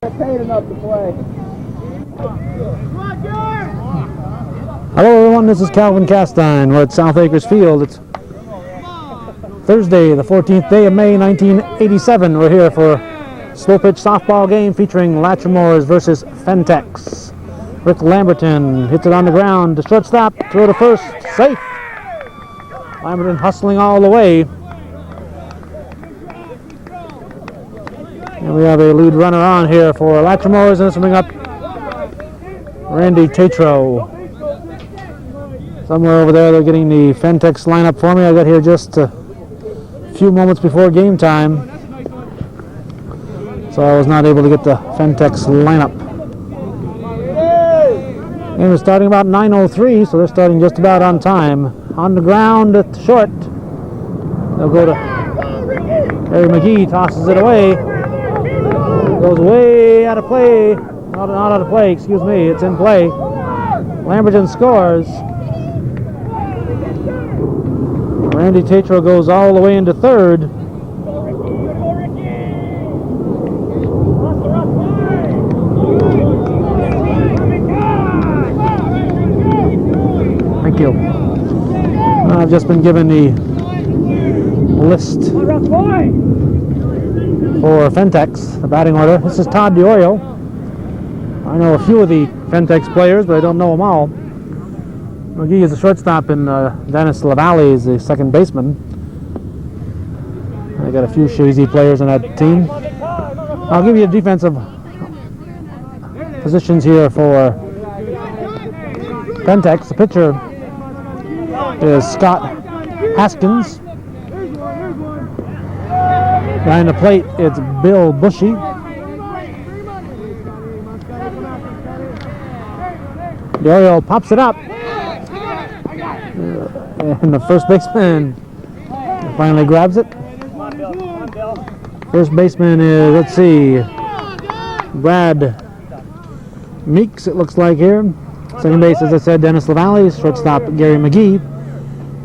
Hello everyone, this is Calvin Castine. We're at South Acres Field. It's Thursday, the 14th day of May, 1987. We're here for a slow-pitch softball game featuring Latremore versus Phentex. Rick Lamberton hits it on the ground to shortstop, throw to first, safe. Lamberton hustling all the way. And we have a lead runner on here for Latremore, and this will bring up Randy Tatro. Somewhere over there they're getting the Phentex lineup for me. I got here just a few moments before game time, so I was not able to get the Phentex lineup. Game is starting about 9:03, so they're starting just about on time. On the ground at short, they'll go to Harry McGee, tosses it away. Goes way out of play. Not out of play, excuse me. It's in play. Lamberton scores. Randy Tatro goes all the way into third. Thank you. I've just been given the list for Phentex, the batting order. This is Todd DiOrio. I know a few of the Phentex players, but I don't know them all. McGee is the shortstop, and Dennis LaValle is the second baseman. I got a few Shazy players on that team. I'll give you the defensive positions here for Phentex. The pitcher is Scott Haskins. Behind the plate, it's Bill Bushy. DiOrio pops it up. And the first baseman finally grabs it. First baseman is, let's see, Brad Meeks, it looks like here. Second base, as I said, Dennis LaValle. Shortstop, Gary McGee.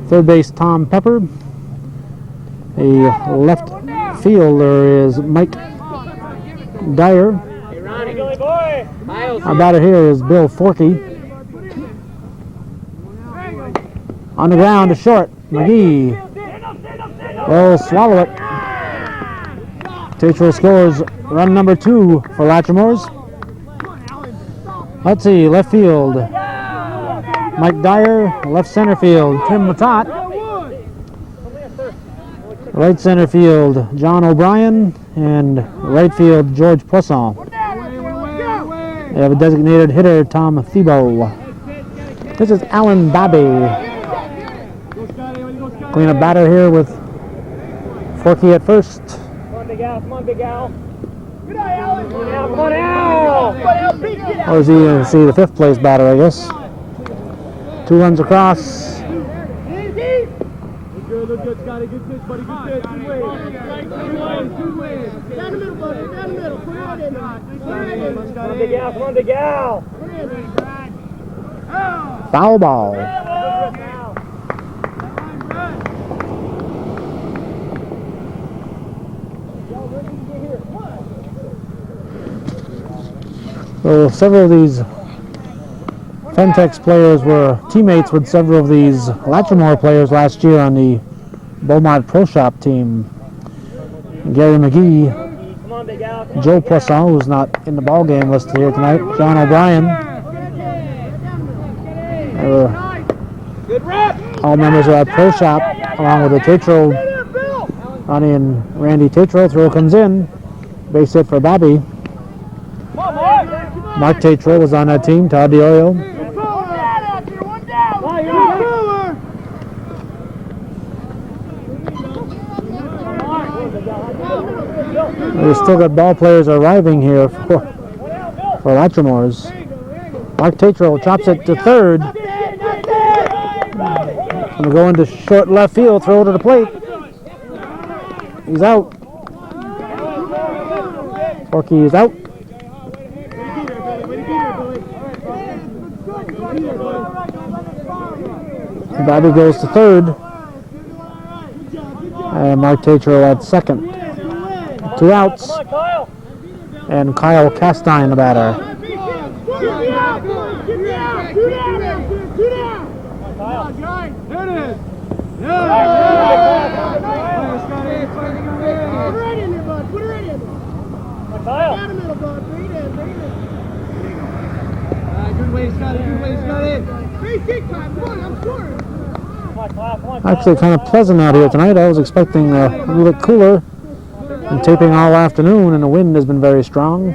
Third base, Tom Pepper. A left fielder is Mike Dyer. Our batter here is Bill Forkey. On the ground to short, McGee will swallow it. Tatro scores run number 2 for Latremore. Let's see, left field, Mike Dyer. Left center field, Tim Matat. Right center field, John O'Brien. And right field, George Poisson. They have a designated hitter, Tom Thibault. This is Alan Babby. Clean-up batter here with Forkey at first. Come on, Big Al. Come on, Big Al. Good eye, Alan. Come on, Al. Or is he going to see the fifth place batter, I guess? 2 runs across. Look good, Scotty. Good pitch, buddy. Good pitch. Good way. Good way. Down the middle, buddy. Down the middle. Put it on in. Come on, Big Al. Come on, Big Al. Foul ball. So several of these Phentex players were teammates with several of these Latremore players last year on the Beaumont Pro Shop team. Gary McGee, Joe Poisson, who's not in the ball game listed here tonight, John O'Brien. All members of our Pro Shop, along with the Tatro, Ronnie and Randy Tatro. Throw comes in, base hit for Bobby. Mark Tatro was on that team, Todd DiOrio. We've still got ball players arriving here for Latremore. Mark Tatro chops it to third. Going to go into short left field, throw to the plate. He's out. Forkey is out. Bobby goes to third. And Mark Tatro at second. 2 outs. And Kyle Castine, the batter. Actually, kind of pleasant out here tonight. I was expecting a little bit cooler. Been taping all afternoon, and the wind has been very strong.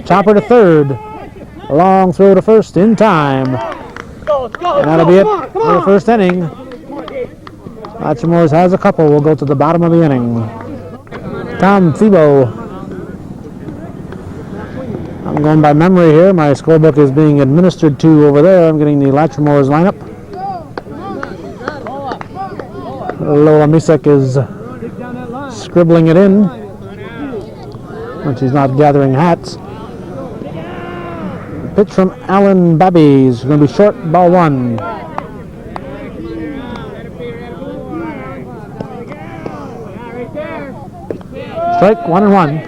Chopper to third. A long throw to first in time. And that'll be it for the first inning. Latremore has a couple. We'll go to the bottom of the inning. Tom Thiebaud. I'm going by memory here. My scorebook is being administered to over there. I'm getting the Latremore's lineup. Lola Misek is scribbling it in when she's not gathering hats. Pitch from Alan Babby is going to be short, ball one. Strike, 1-1.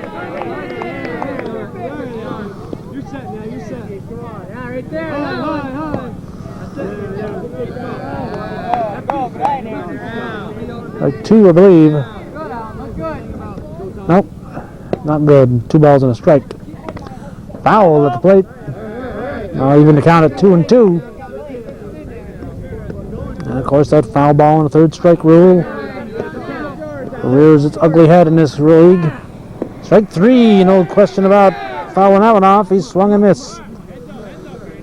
Strike two, I believe. Nope, not good. 2 balls and a strike. Foul at the plate. Even to count at 2-2. And of course, that foul ball and a third strike rule rears its ugly head in this league. Strike three, no question about fouling that one off. He swung and missed.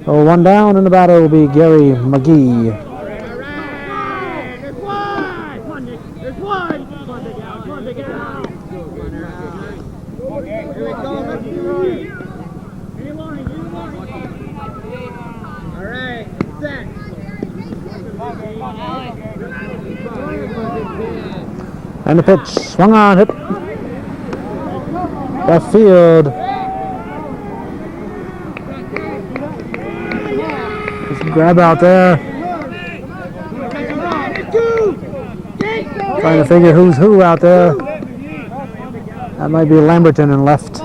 So one down, and the batter will be Gary McGee. And the pitch, swung on, hit left field. Just a grab out there. Trying to figure who's who out there. That might be Lamberton in left.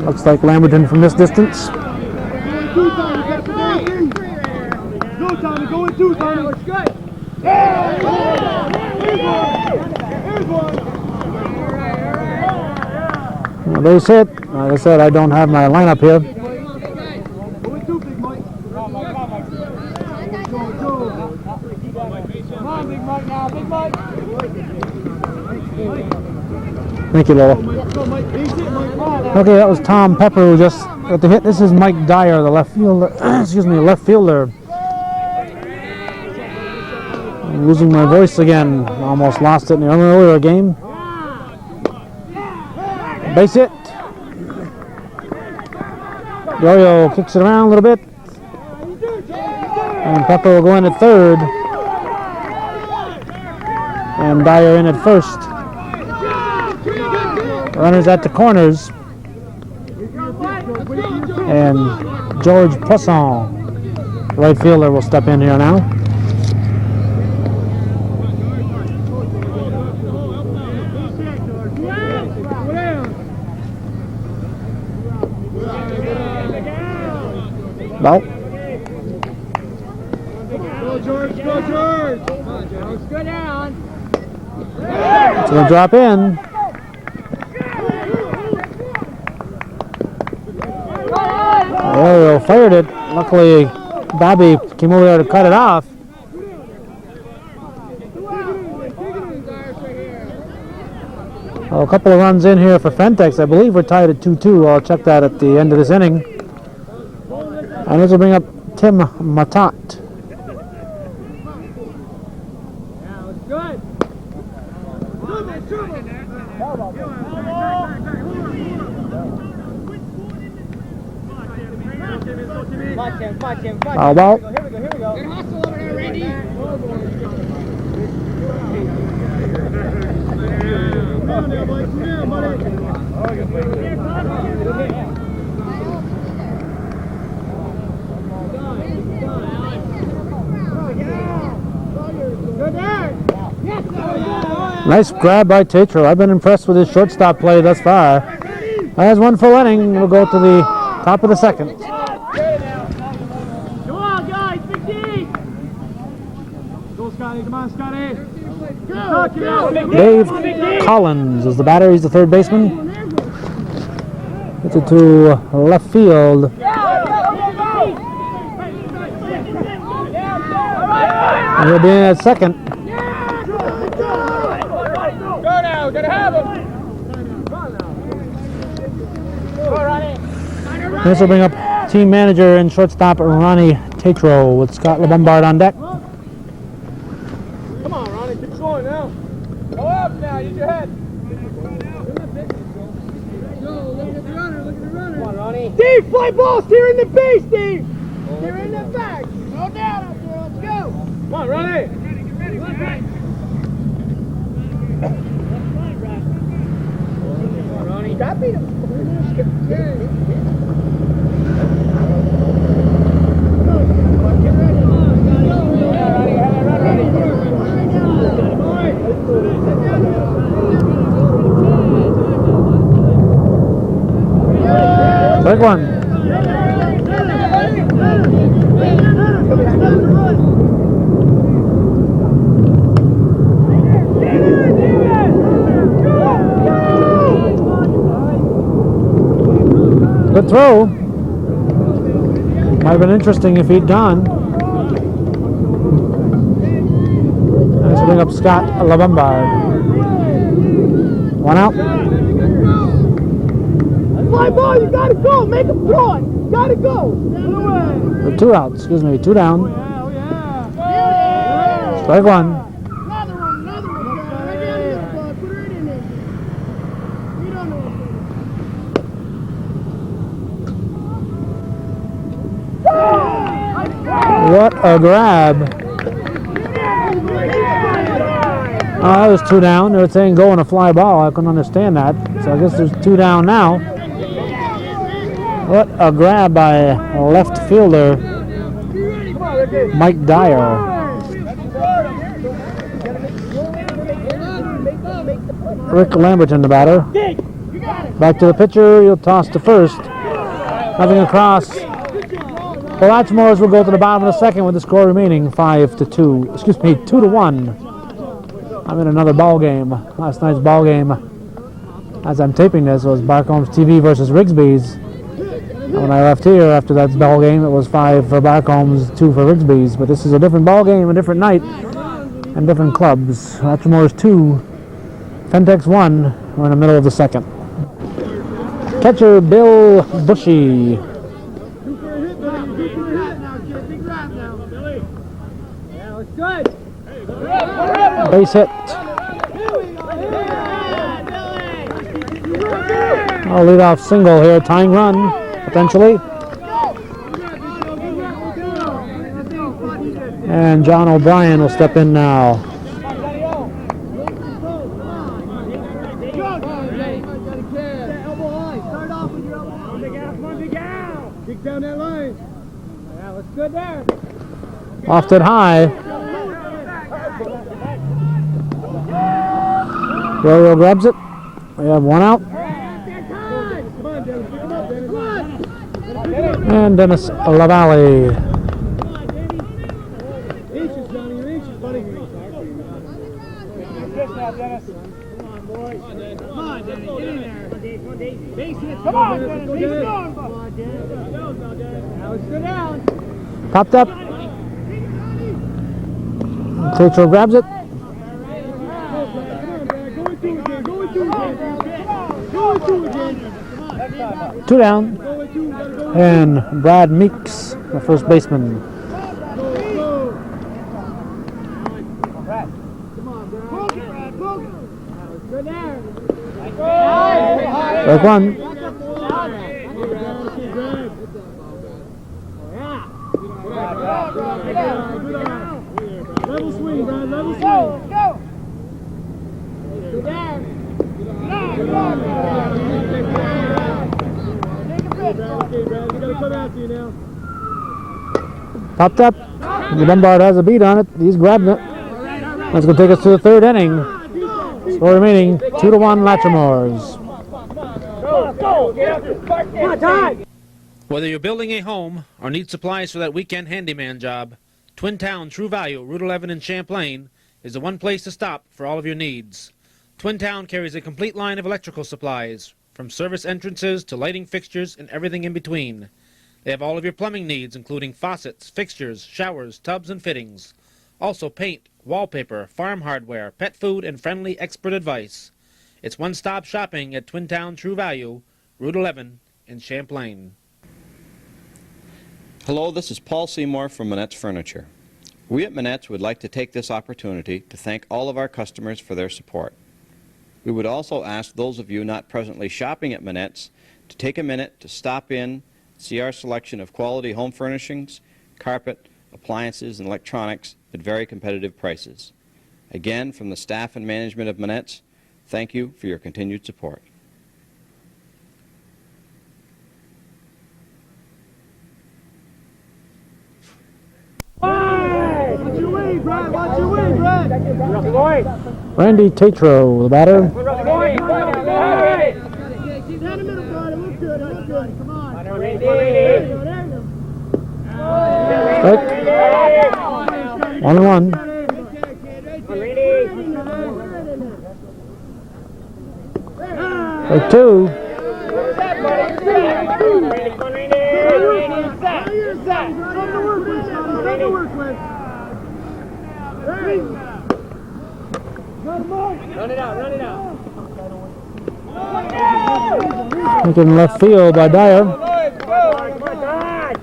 Looks like Lamberton from this distance. Well, base hit. Like I said, I don't have my lineup here. Thank you, Lola. Okay, that was Tom Pepper who just got the hit. This is Mike Dyer, the left fielder. Excuse me, left fielder. I'm losing my voice again. Almost lost it in the earlier game. Base hit. Yo-Yo kicks it around a little bit. And Pepper will go in at third. And Dyer in at first. Runners at the corners. And George Poisson, right fielder, will step in here now. Well, go George, go George. Come on, George, go down. It's going to drop in. Ariel fired it. Luckily, Bobby came over there to cut it off. Well, a couple of runs in here for Phentex. I believe we're tied at 2-2. I'll check that at the end of this inning. And this will bring up Tim Matat. Good. How about? Here we go. Good hustle over there, Randy. Come on there, buddy. Come here, buddy. Good there. Yes, sir. Nice grab by Tatro. I've been impressed with his shortstop play thus far. As one full inning, we'll go to the top of the second. Come on, guys, 15. Go, Scotty. Come on, Scotty. Go. Dave Collins is the batter. He's the third baseman. Gets it to left field. And he'll be in at second. Go now, gonna have him. This will bring up team manager and shortstop Ronnie Tatro with Scott LeBombard on deck. Come on, Ronnie, keep going now. Go up now, use your head. Come on, Ronnie. Steve, fly ball, steer in the base, Steve. Steer in the back. Go down up there, let's go. Come on, Ronnie. Get ready. Come on, Ronnie. Stop beat him. Big one. Good throw. Might have been interesting if he'd gone. Let's bring up Scott LeBombard. One out. Fly ball, you gotta go. Make him throw it. Gotta go. Or two outs, excuse me, two down. Strike one. Another one. Right down here, bud. Put her in there. We don't know What a grab. Oh, that was two down. They were saying go on a fly ball. I couldn't understand that. So I guess there's two down now. What a grab by left fielder Mike Dyer. Rick Lamberton, the batter. Back to the pitcher. He'll toss to first. Nothing across. The Latremores will go to the bottom of the second with the score remaining 5-2. Excuse me, 2-1. I'm in another ball game. Last night's ball game, as I'm taping this, was Barcomb's TV versus Rigsby's. And when I left here after that ball game, it was 5 for Barcomb's, 2 for Rigsby's. But this is a different ball game, a different night, and different clubs. Latremores 2, Phentex 1. We're in the middle of the second. Catcher Bill Bushy. Good. Base hit. I'll lead off single here, tying run, potentially. And John O'Brien will step in now. Kick down that line. Yeah, looks good there. Lofted high. Royal grabs it. We have one out. And Dennis LaValle. Inches, Johnny, your inches, buddy. Come on, Dennis, get in there. Base hit. Come on, Dennis, keep going. Now let's go down. Popped up. Tatro grabs it. Two down. And Brad Meeks, the first baseman. Strike one. Level swing, Brad, level swing. Go. Go down. Okay, Brad, we gotta come after you now. Popped up. The Lombard has a beat on it. He's grabbing it. That's going to take us to the third inning. Score remaining 2-1 Latremores. Go! Get up there! Come on, Todd! Whether you're building a home or need supplies for that weekend handyman job, Twin Town True Value, Route 11 in Champlain, is the one place to stop for all of your needs. Twin Town carries a complete line of electrical supplies, from service entrances to lighting fixtures and everything in between. They have all of your plumbing needs, including faucets, fixtures, showers, tubs, and fittings. Also paint, wallpaper, farm hardware, pet food, and friendly expert advice. It's one-stop shopping at Twin Town True Value, Route 11 in Champlain. Hello, this is Paul Seymour from Manette's Furniture. We at Manette's would like to take this opportunity to thank all of our customers for their support. We would also ask those of you not presently shopping at Manette's to take a minute to stop in, see our selection of quality home furnishings, carpet, appliances, and electronics at very competitive prices. Again, from the staff and management of Manette's, thank you for your continued support. Watch your way, Brad! Watch your way, Brad! Randy Tatro, the batter. Keep that in the middle, Brad. It looks good. It looks good. Come on. There you go. There you Strike. 1-1. Strike 2. Run it out. Taken left field by Dyer.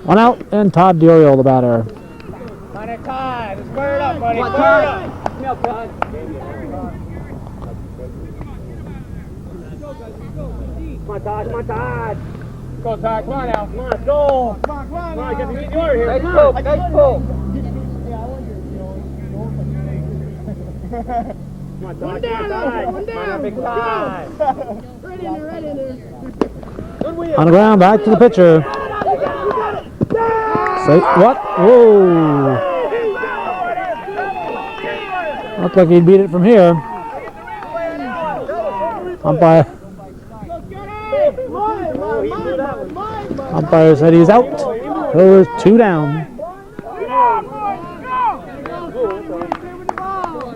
1 out, and Todd DiOrio, the batter. On it, Todd. Square it up, buddy. Square it up. Come on, Todd. Come on, Todd. Go, Todd. Come on now. Come on, let's go. Come on, get the meat in the order here. Nice pull. Come on, Todd. One down. Big Todd. Right in there. On the ground, back to the pitcher. Say what? Whoa! Looked like he'd beat it from here. Umpire said he's out. So there's 2 down.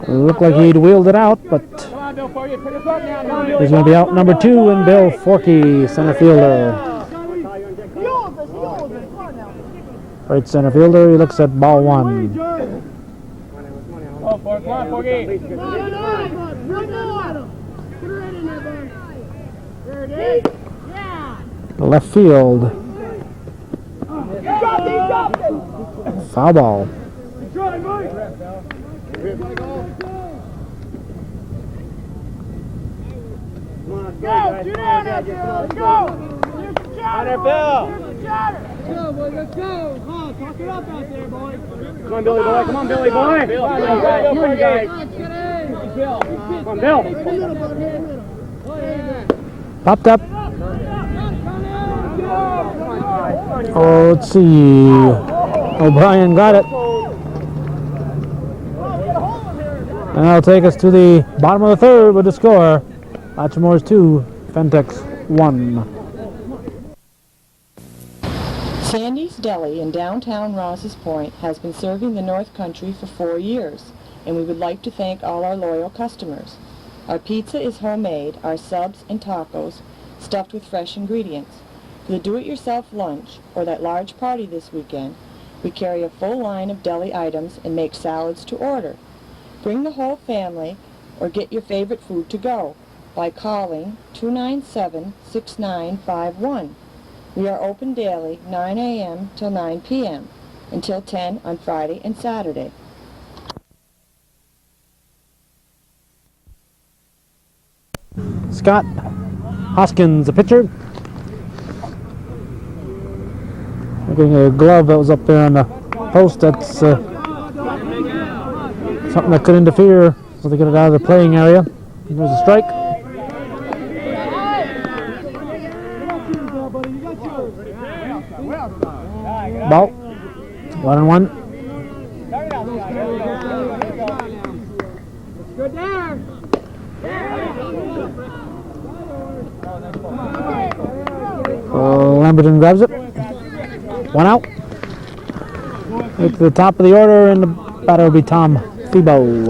It looked like he'd wheeled it out, but he's going to be out number 2, and Bill Forkey, center fielder. Right center fielder, he looks at ball 1. Left field. Foul ball. Let's go. Come on, talk it up out there, boy. Come on, Billy boy. Come on, Billy boy. Come on, guys. Come on, Bill. Popped up. Oh, let's see. O'Brien got it. And that'll take us to the bottom of the 3rd with the score. Latremore 2, Phentex 1. Sandy's Deli in downtown Rouse's Point has been serving the North Country for 4 years, and we would like to thank all our loyal customers. Our pizza is homemade, our subs and tacos stuffed with fresh ingredients. For the do-it-yourself lunch or that large party this weekend, we carry a full line of deli items and make salads to order. Bring the whole family or get your favorite food to go by calling 297-6951. We are open daily 9 a.m. till 9 p.m. until 10 on Friday and Saturday. Scott Hoskins, the pitcher. Looking at a glove that was up there on the post. That's something that could interfere, so they get it out of the playing area. And there's a strike. Ball. 1-1. Good there. Lamberton grabs it. One out. Right to the top of the order, and the batter will be Tom Thebo.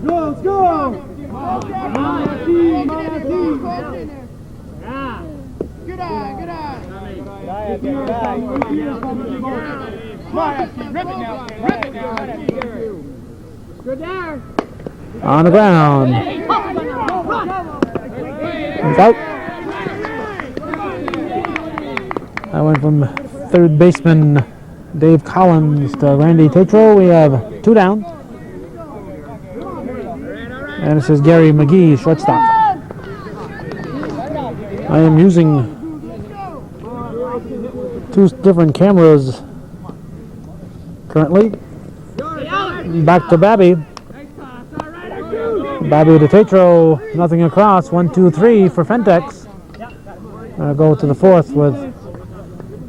Let's go! Good eye, good eye. Rip it now, rip it now. Good there. On the ground. He's out. I went from third baseman Dave Collins to Randy Tatro. We have 2 down. And this is Gary McGee, shortstop. I am using 2 different cameras currently. Back to Babby. Babby to Tatro, nothing across. 1, 2, 3 for Phentex. Go to the 4th with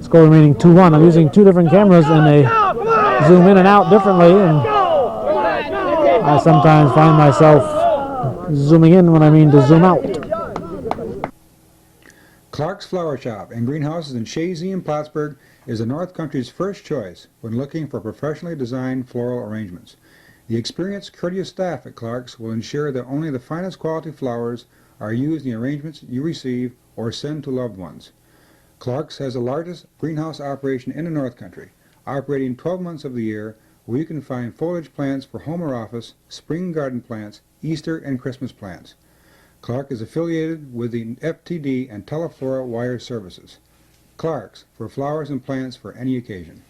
score remaining 2-1. I'm using 2 different cameras and they zoom in and out differently, and I sometimes find myself zooming in when I mean to zoom out. Clark's Flower Shop and Greenhouses in Chazy and Plattsburgh is the North Country's first choice when looking for professionally designed floral arrangements. The experienced, courteous staff at Clark's will ensure that only the finest quality flowers are used in the arrangements you receive or send to loved ones. Clark's has the largest greenhouse operation in the North Country, operating 12 months of the year, where you can find foliage plants for home or office, spring garden plants, Easter and Christmas plants. Clark is affiliated with the FTD and Teleflora wire services. Clark's, for flowers and plants for any occasion.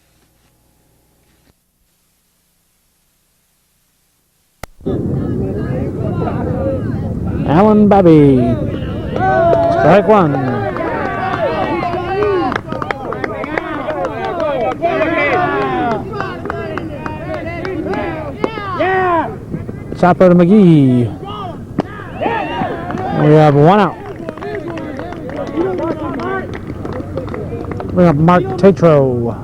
Alan Babby. Strike 1. Chopper to McGee. And we have 1 out. Bring up Mark Tatro.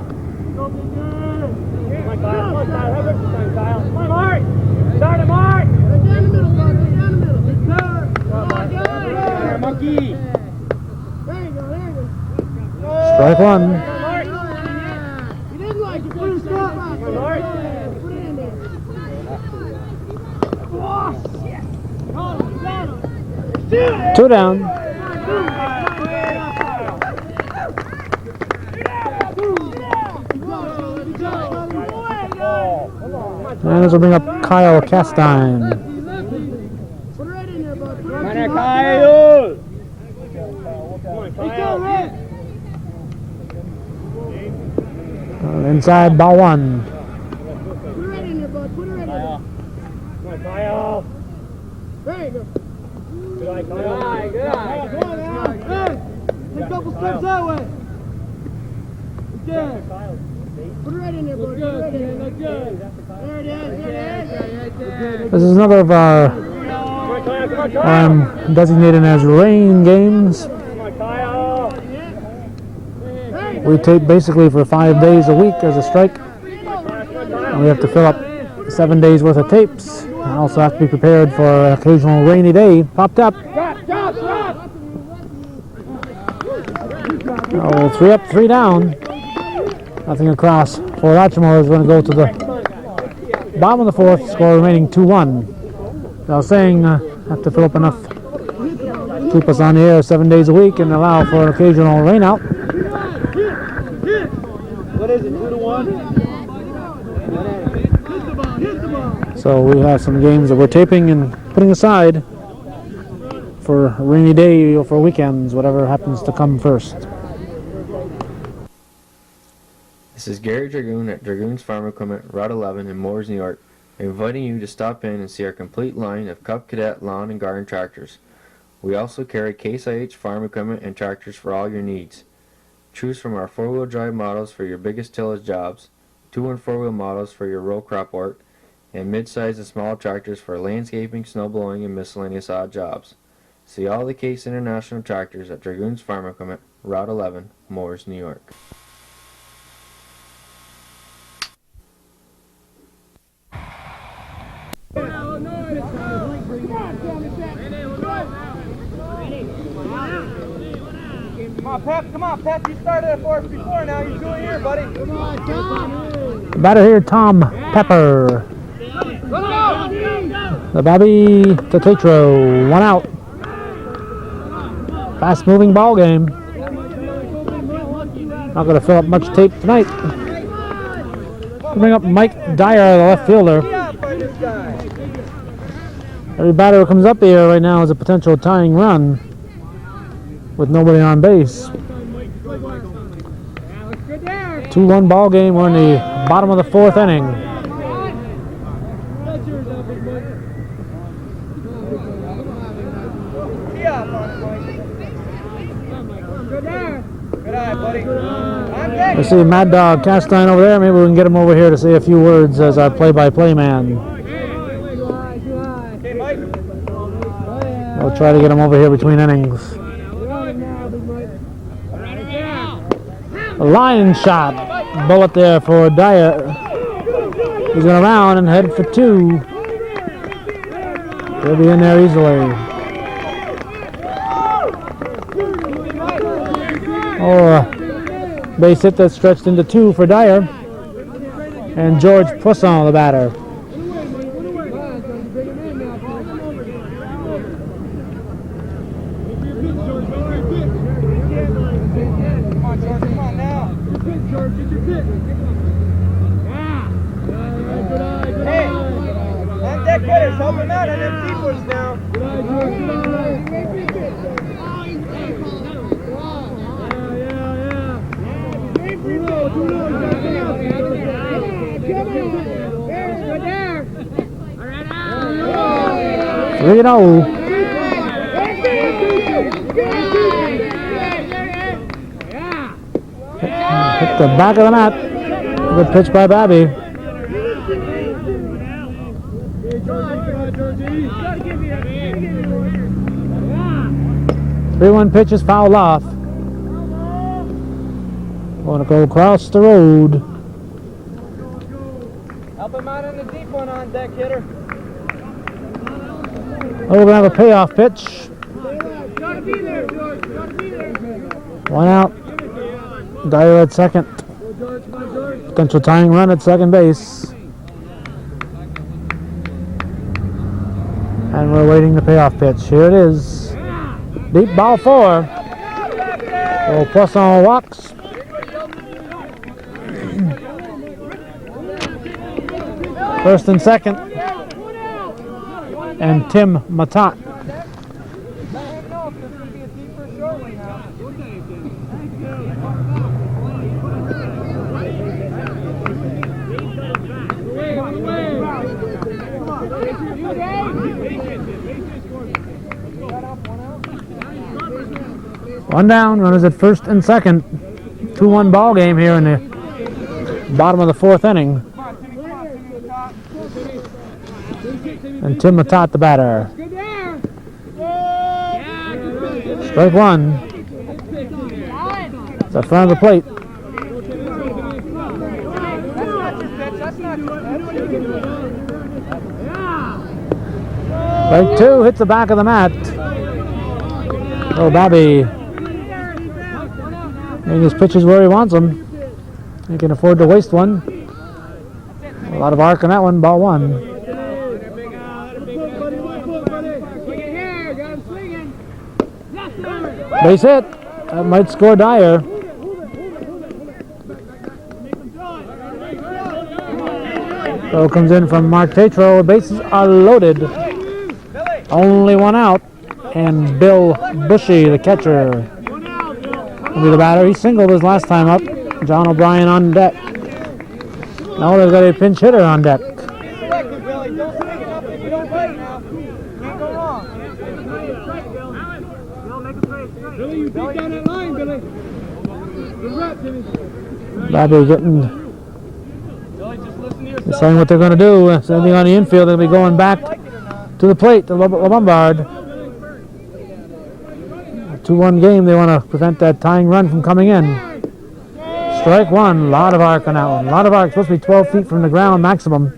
Strike 1. He didn't like it. Put it stop. Put it in there. Oh, shit. 2 down. And this will bring up Kyle Castine. Put it right in there, bud. Come on, Kyle! Inside, ball 1. Put it right in there, bud. Put it right in there. Come on, Kyle! There you go. Good eye, Kyle. Good eye. Go on now. Hey, take a couple steps that way. Good. Put it right in there, bud. Put it right in there. Look good. There it is. There it is. This is another of our designated as rain games. Come on, Kyle! We tape basically for 5 days a week as a strike. And we have to fill up 7 days worth of tapes. And also have to be prepared for an occasional rainy day popped up. Oh, 3 up, 3 down. Nothing across for Latremore is going to go to the bottom of the 4th, score remaining 2-1. I was saying have to fill up enough to keep us on the air 7 days a week and allow for an occasional rain out. What is it, 2-1? So we have some games that we're taping and putting aside for a rainy day or for weekends, whatever happens to come first. This is Gary Dragoon at Dragoon's Farm Equipment, Route 11 in Moores, New York, inviting you to stop in and see our complete line of Cub Cadet lawn and garden tractors. We also carry Case IH farm equipment and tractors for all your needs. Choose from our 4-wheel drive models for your biggest tillage jobs, 2- and 4-wheel models for your row crop work, and mid-size and small tractors for landscaping, snow blowing, and miscellaneous odd jobs. See all the Case International tractors at Dragoon's Farm Equipment, Route 11, Moores, New York. Come on, Pep. Come on, Pep. You started it for us before. Now you're doing it here, buddy. The batter here, Tom Pepper. The Bobby to Tatro, 1 out. Fast-moving ball game. Not going to fill up much tape tonight. Bring up Mike Dyer, the left fielder. Every batter who comes up here right now is a potential tying run with nobody on base. 2-1 ball game. We're in the bottom of the 4th inning. I see Mad Dog Castine over there. Maybe we can get him over here to say a few words as our play-by-play man. We'll try to get him over here between innings. A line shot. Bullet there for Dyer. He's going to round and head for 2. He'll be in there easily. Oh, base hit that stretched into 2 for Dyer. And George Poisson, the batter. Hey, on deck hitters, help him out on them keepers now. Three and 0. Hit the back of the mat. Good pitch by Bobby. 3-1 pitch is fouled off. Want to go across the road. Help him out on the deep one on deck hitter. Oh, we're going to have a payoff pitch. 1 out. Dyer at second. Potential tying run at second base. And we're waiting the payoff pitch. Here it is. Deep ball 4. Oh, Poisson walks. First and second. And Tim Matat. One down, runners at first and second. 2-1 ball game here in the bottom of the 4th inning. And Tim Matat, the batter. Strike 1. It's at front of the plate. Strike 2 hits the back of the mat. Oh, Bobby. Getting his pitches where he wants them. He can afford to waste one. A lot of arc on that one. Ball 1. Base hit. That might score Dyer. Throw comes in from Mark Tatro. Bases are loaded. Only 1 out. And Bill Bushy, the catcher, will be the batter. He singled his last time up. John O'Brien on deck. Now they've got a pinch hitter on deck. Bobby getting, saying what they're going to do. Same thing on the infield. They'll be going back to the plate, to Lombard. 2-1 game. They want to prevent that tying run from coming in. Strike 1. A lot of arc on that one. A lot of arc. Supposed to be 12 feet from the ground maximum.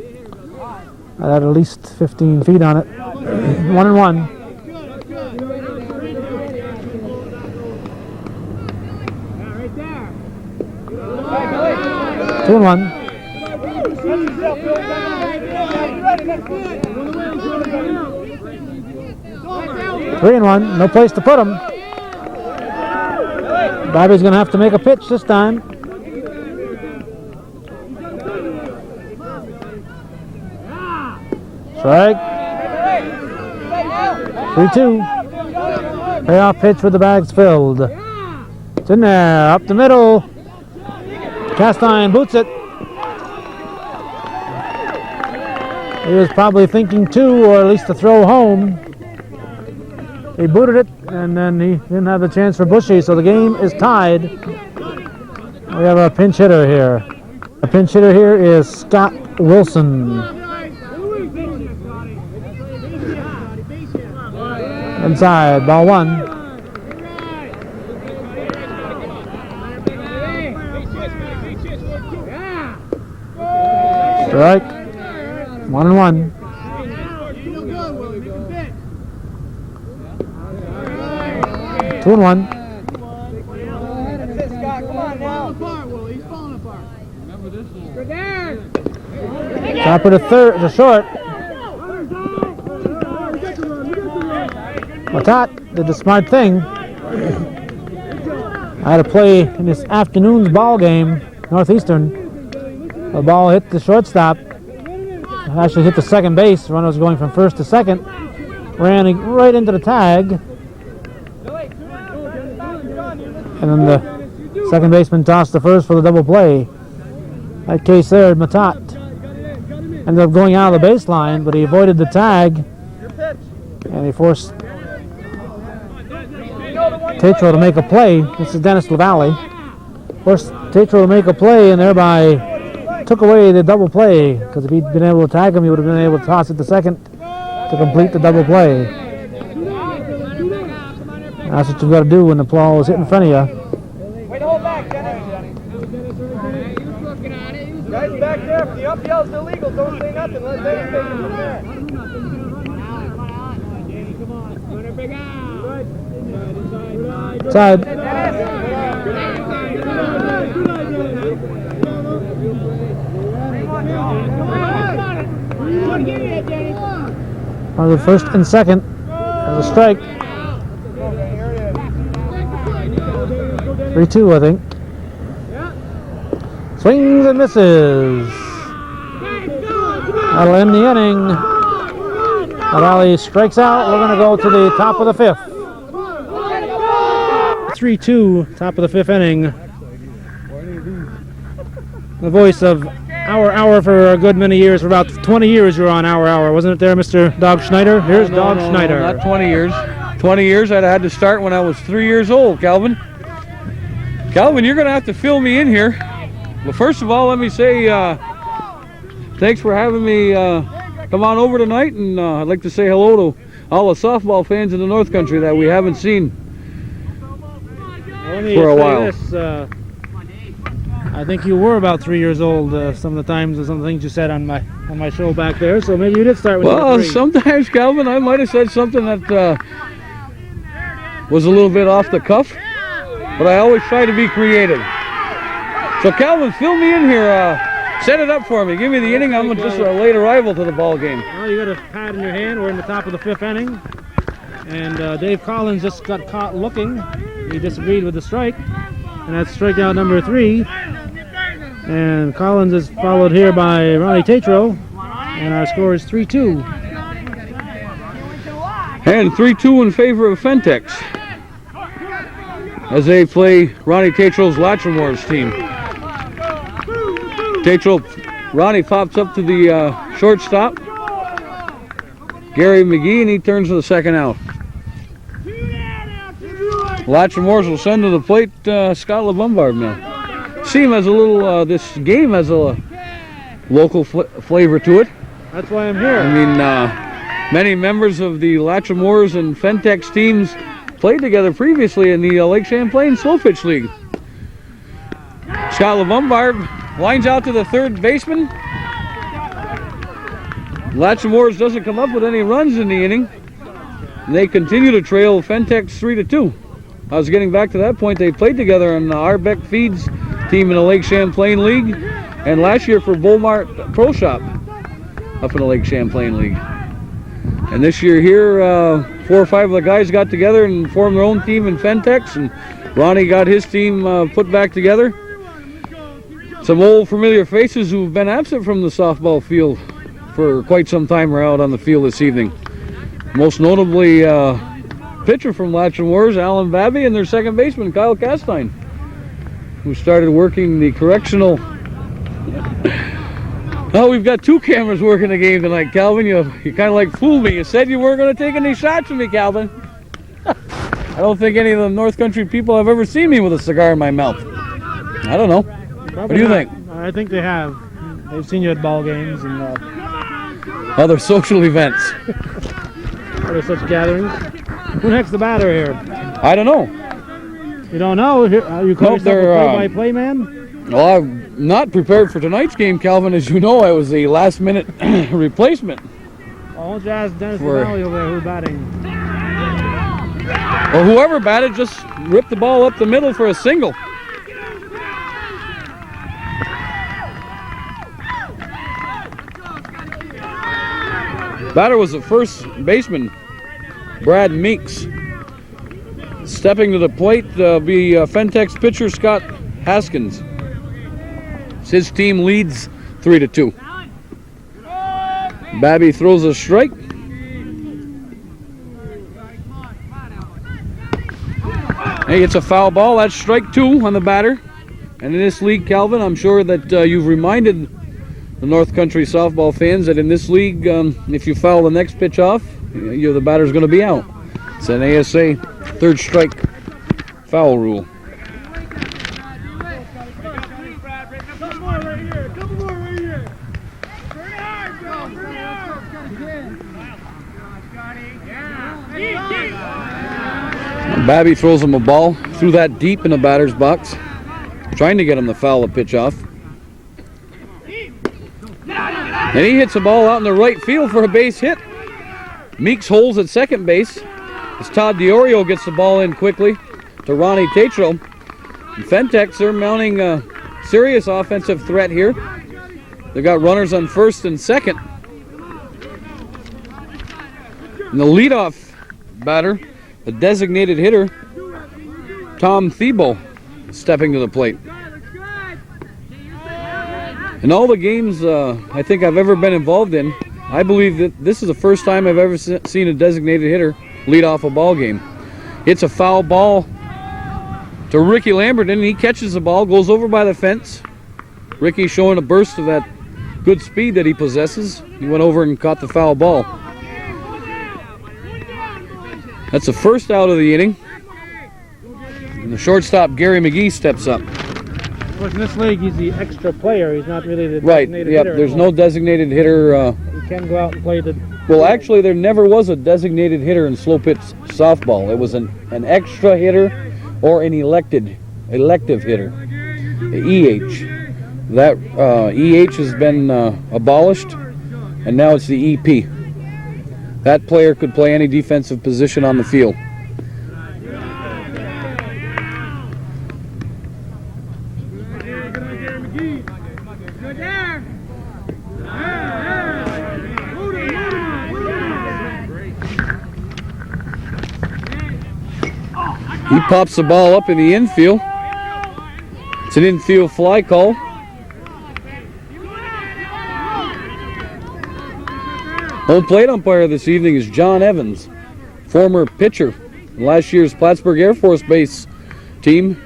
That had at least 15 feet on it. 1-1. Right there. 2-1. 3-1. No place to put him. Bobby's going to have to make a pitch this time. Strike. 3-2. Payoff pitch with the bags filled. It's in there. Up the middle. Castine boots it. He was probably thinking 2, or at least to throw home. He booted it, and then he didn't have the chance for Bushy, so the game is tied. We have a pinch hitter here. The pinch hitter here is Scott Wilson. Inside, ball 1. Strike. 1-1. 2-1. That's it, Scott. Come on now. He's falling apart. Chopper to third, to short. Matat did the smart thing. I had to play in this afternoon's ball game, Northeastern. The ball hit the shortstop. Actually hit the second base. The runner was going from first to second. Ran right into the tag. And then the second baseman tossed the first for the double play. That case there, Matat ended up going out of the baseline, but he avoided the tag. And he forced Tatro to make a play. This is Dennis LaValle. Forced Tatro to make a play and thereby took away the double play, because if he'd been able to tag him, he would have been able to toss it to second to complete the double play. That's what you've got to do when the ball is hit in front of you. Wait, hold back, Dennis. Guys back there, if the up yell's illegal, don't say nothing. Let Dennis take it from there. Side. On the first and second, as a strike. 3-2, I think. Swings and misses. That'll end the inning. LaValle strikes out. We're going to go to the top of the 5th. 3-2, top of the 5th inning. The voice of Our Hour for a good many years. For about 20 years you were on Our Hour, wasn't it there, Mr. Dog Schneider? Here's Dog Schneider. No, not 20 years. 20 years I'd had to start when I was 3 years old, Calvin. Calvin, you're going to have to fill me in here. Well, first of all, let me say thanks for having me come on over tonight, and I'd like to say hello to all the softball fans in the North Country that we haven't seen for a while. I think you were about 3 years old some of the times, and some of the things you said on my show back there, so maybe you did start with Well, sometimes, Calvin, I might have said something that was a little bit off the cuff, but I always try to be creative. So, Calvin, fill me in here. Set it up for me. Give me the inning. I'm just a late arrival to the ball game. Well, you got a pad in your hand. We're in the top of the 5th inning, and Dave Collins just got caught looking. He disagreed with the strike, and that's strikeout number 3. And Collins is followed here by Ronnie Tatro, and our score is 3-2. And 3-2 in favor of Phentex as they play Ronnie Tatro's Latremore's team. Ronnie pops up to the shortstop, Gary McGee, and he turns to the second out. Latremore will send to the plate Scott LeBombard now. Seem has a little, this game has a local flavor to it. That's why I'm here. I mean, many members of the Latremores and Phentex teams played together previously in the Lake Champlain Slow Pitch League. Scott LeBombard lines out to the third baseman. Latremores doesn't come up with any runs in the inning. And they continue to trail Phentex 3-2. I was getting back to that point. They played together on the Arbeck Feeds team in the Lake Champlain League, and last year for Beaumont Pro Shop up in the Lake Champlain League. And this year here, 4 or 5 of the guys got together and formed their own team in Phentex, and Ronnie got his team put back together. Some old familiar faces who've been absent from the softball field for quite some time are out on the field this evening. Most notably, pitcher from Latremore, Alan Babby, and their second baseman, Kyle Castine, who started working the correctional. Oh, we've got 2 cameras working the game tonight, Calvin. You kind of like fooled me. You said you weren't going to take any shots from me, Calvin. I don't think any of the North Country people have ever seen me with a cigar in my mouth. I don't know. What do you think? I think they have. They've seen you at ball games and other social events. other such gatherings. Who next the batter here? I don't know. You don't know? You call yourself a play-by-play man? Well, I'm not prepared for tonight's game, Calvin. As you know, I was a last-minute replacement. Well, won't you ask Dennis Valley over there who's batting? Well, whoever batted just ripped the ball up the middle for a single. Batter was the first baseman, Brad Meeks. Stepping to the plate will be Phentex pitcher Scott Haskins. His team leads 3-2. Babby throws a strike. Hey, it's a foul ball. That's strike 2 on the batter. And in this league, Calvin, I'm sure that you've reminded the North Country softball fans that in this league, if you foul the next pitch off, the batter's going to be out. It's an ASA third strike foul rule. Babby throws him a ball, threw that deep in the batter's box, trying to get him to foul the pitch off. And he hits the ball out in the right field for a base hit. Meeks holds at second base as Todd DiOrio gets the ball in quickly to Ronnie Tatro. And Phentex, they're mounting a serious offensive threat here. They've got runners on first and second. And the leadoff batter, the designated hitter, Tom Thiebaud, stepping to the plate. In all the games I think I've ever been involved in, I believe that this is the first time I've ever seen a designated hitter lead off a ball game. It's a foul ball to Ricky Lamberton. He catches the ball, goes over by the fence. Ricky showing a burst of that good speed that he possesses. He went over and caught the foul ball. That's the first out of the inning. And the shortstop, Gary McGee, steps up. Of course, in this league, he's the extra player. He's not really the Right, designated yep, hitter. There's no designated hitter. He can go out and play the... Well, actually, there never was a designated hitter in slow pitch softball. It was an extra hitter or an elective hitter, the EH. That EH has been abolished, and now it's the EP. That player could play any defensive position on the field. He pops the ball up in the infield. It's an infield fly call. Home plate umpire this evening is John Evans, former pitcher in last year's Plattsburgh Air Force Base team.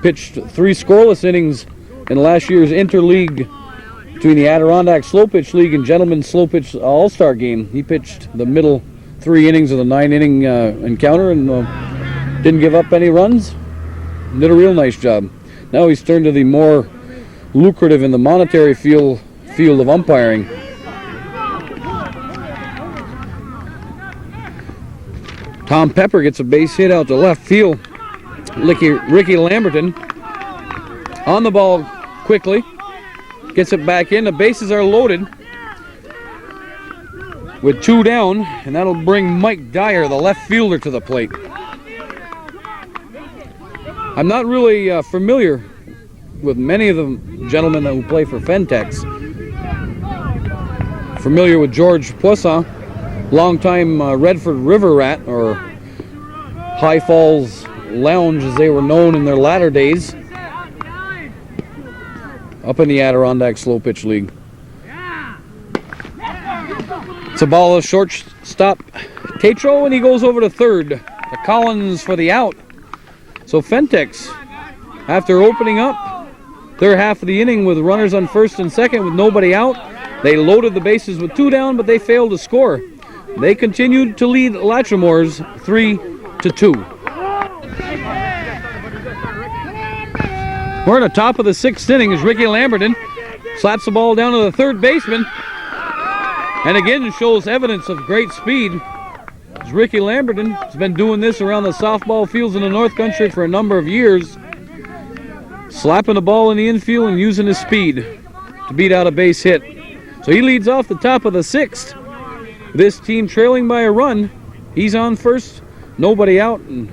Pitched 3 scoreless innings in last year's interleague between the Adirondack Slow Pitch League and Gentlemen's Slow Pitch All-Star Game. He pitched the middle 3 innings of the 9-inning encounter and didn't give up any runs. Did a real nice job. Now he's turned to the more lucrative in the monetary field of umpiring. Tom Pepper gets a base hit out to left field. Ricky Lamberton on the ball quickly. Gets it back in. The bases are loaded. with 2 down, and that'll bring Mike Dyer, the left fielder, to the plate. I'm not really familiar with many of the gentlemen who play for Phentex. Familiar with George Poisson, longtime Redford River Rat, or High Falls Lounge as they were known in their latter days, up in the Adirondack Slow Pitch League. It's a ball of shortstop Tatro, and he goes over to third. To Collins for the out. So Phentex, after opening up their half of the inning with runners on first and second with nobody out, they loaded the bases with 2 down, but they failed to score. They continued to lead Latremore's 3-2. We're in the top of the 6th inning as Ricky Lamberton slaps the ball down to the third baseman, and again shows evidence of great speed. As Ricky Lamberton has been doing this around the softball fields in the North Country for a number of years, slapping the ball in the infield and using his speed to beat out a base hit. So he leads off the top of the 6th. This team trailing by a run. He's on first, nobody out, and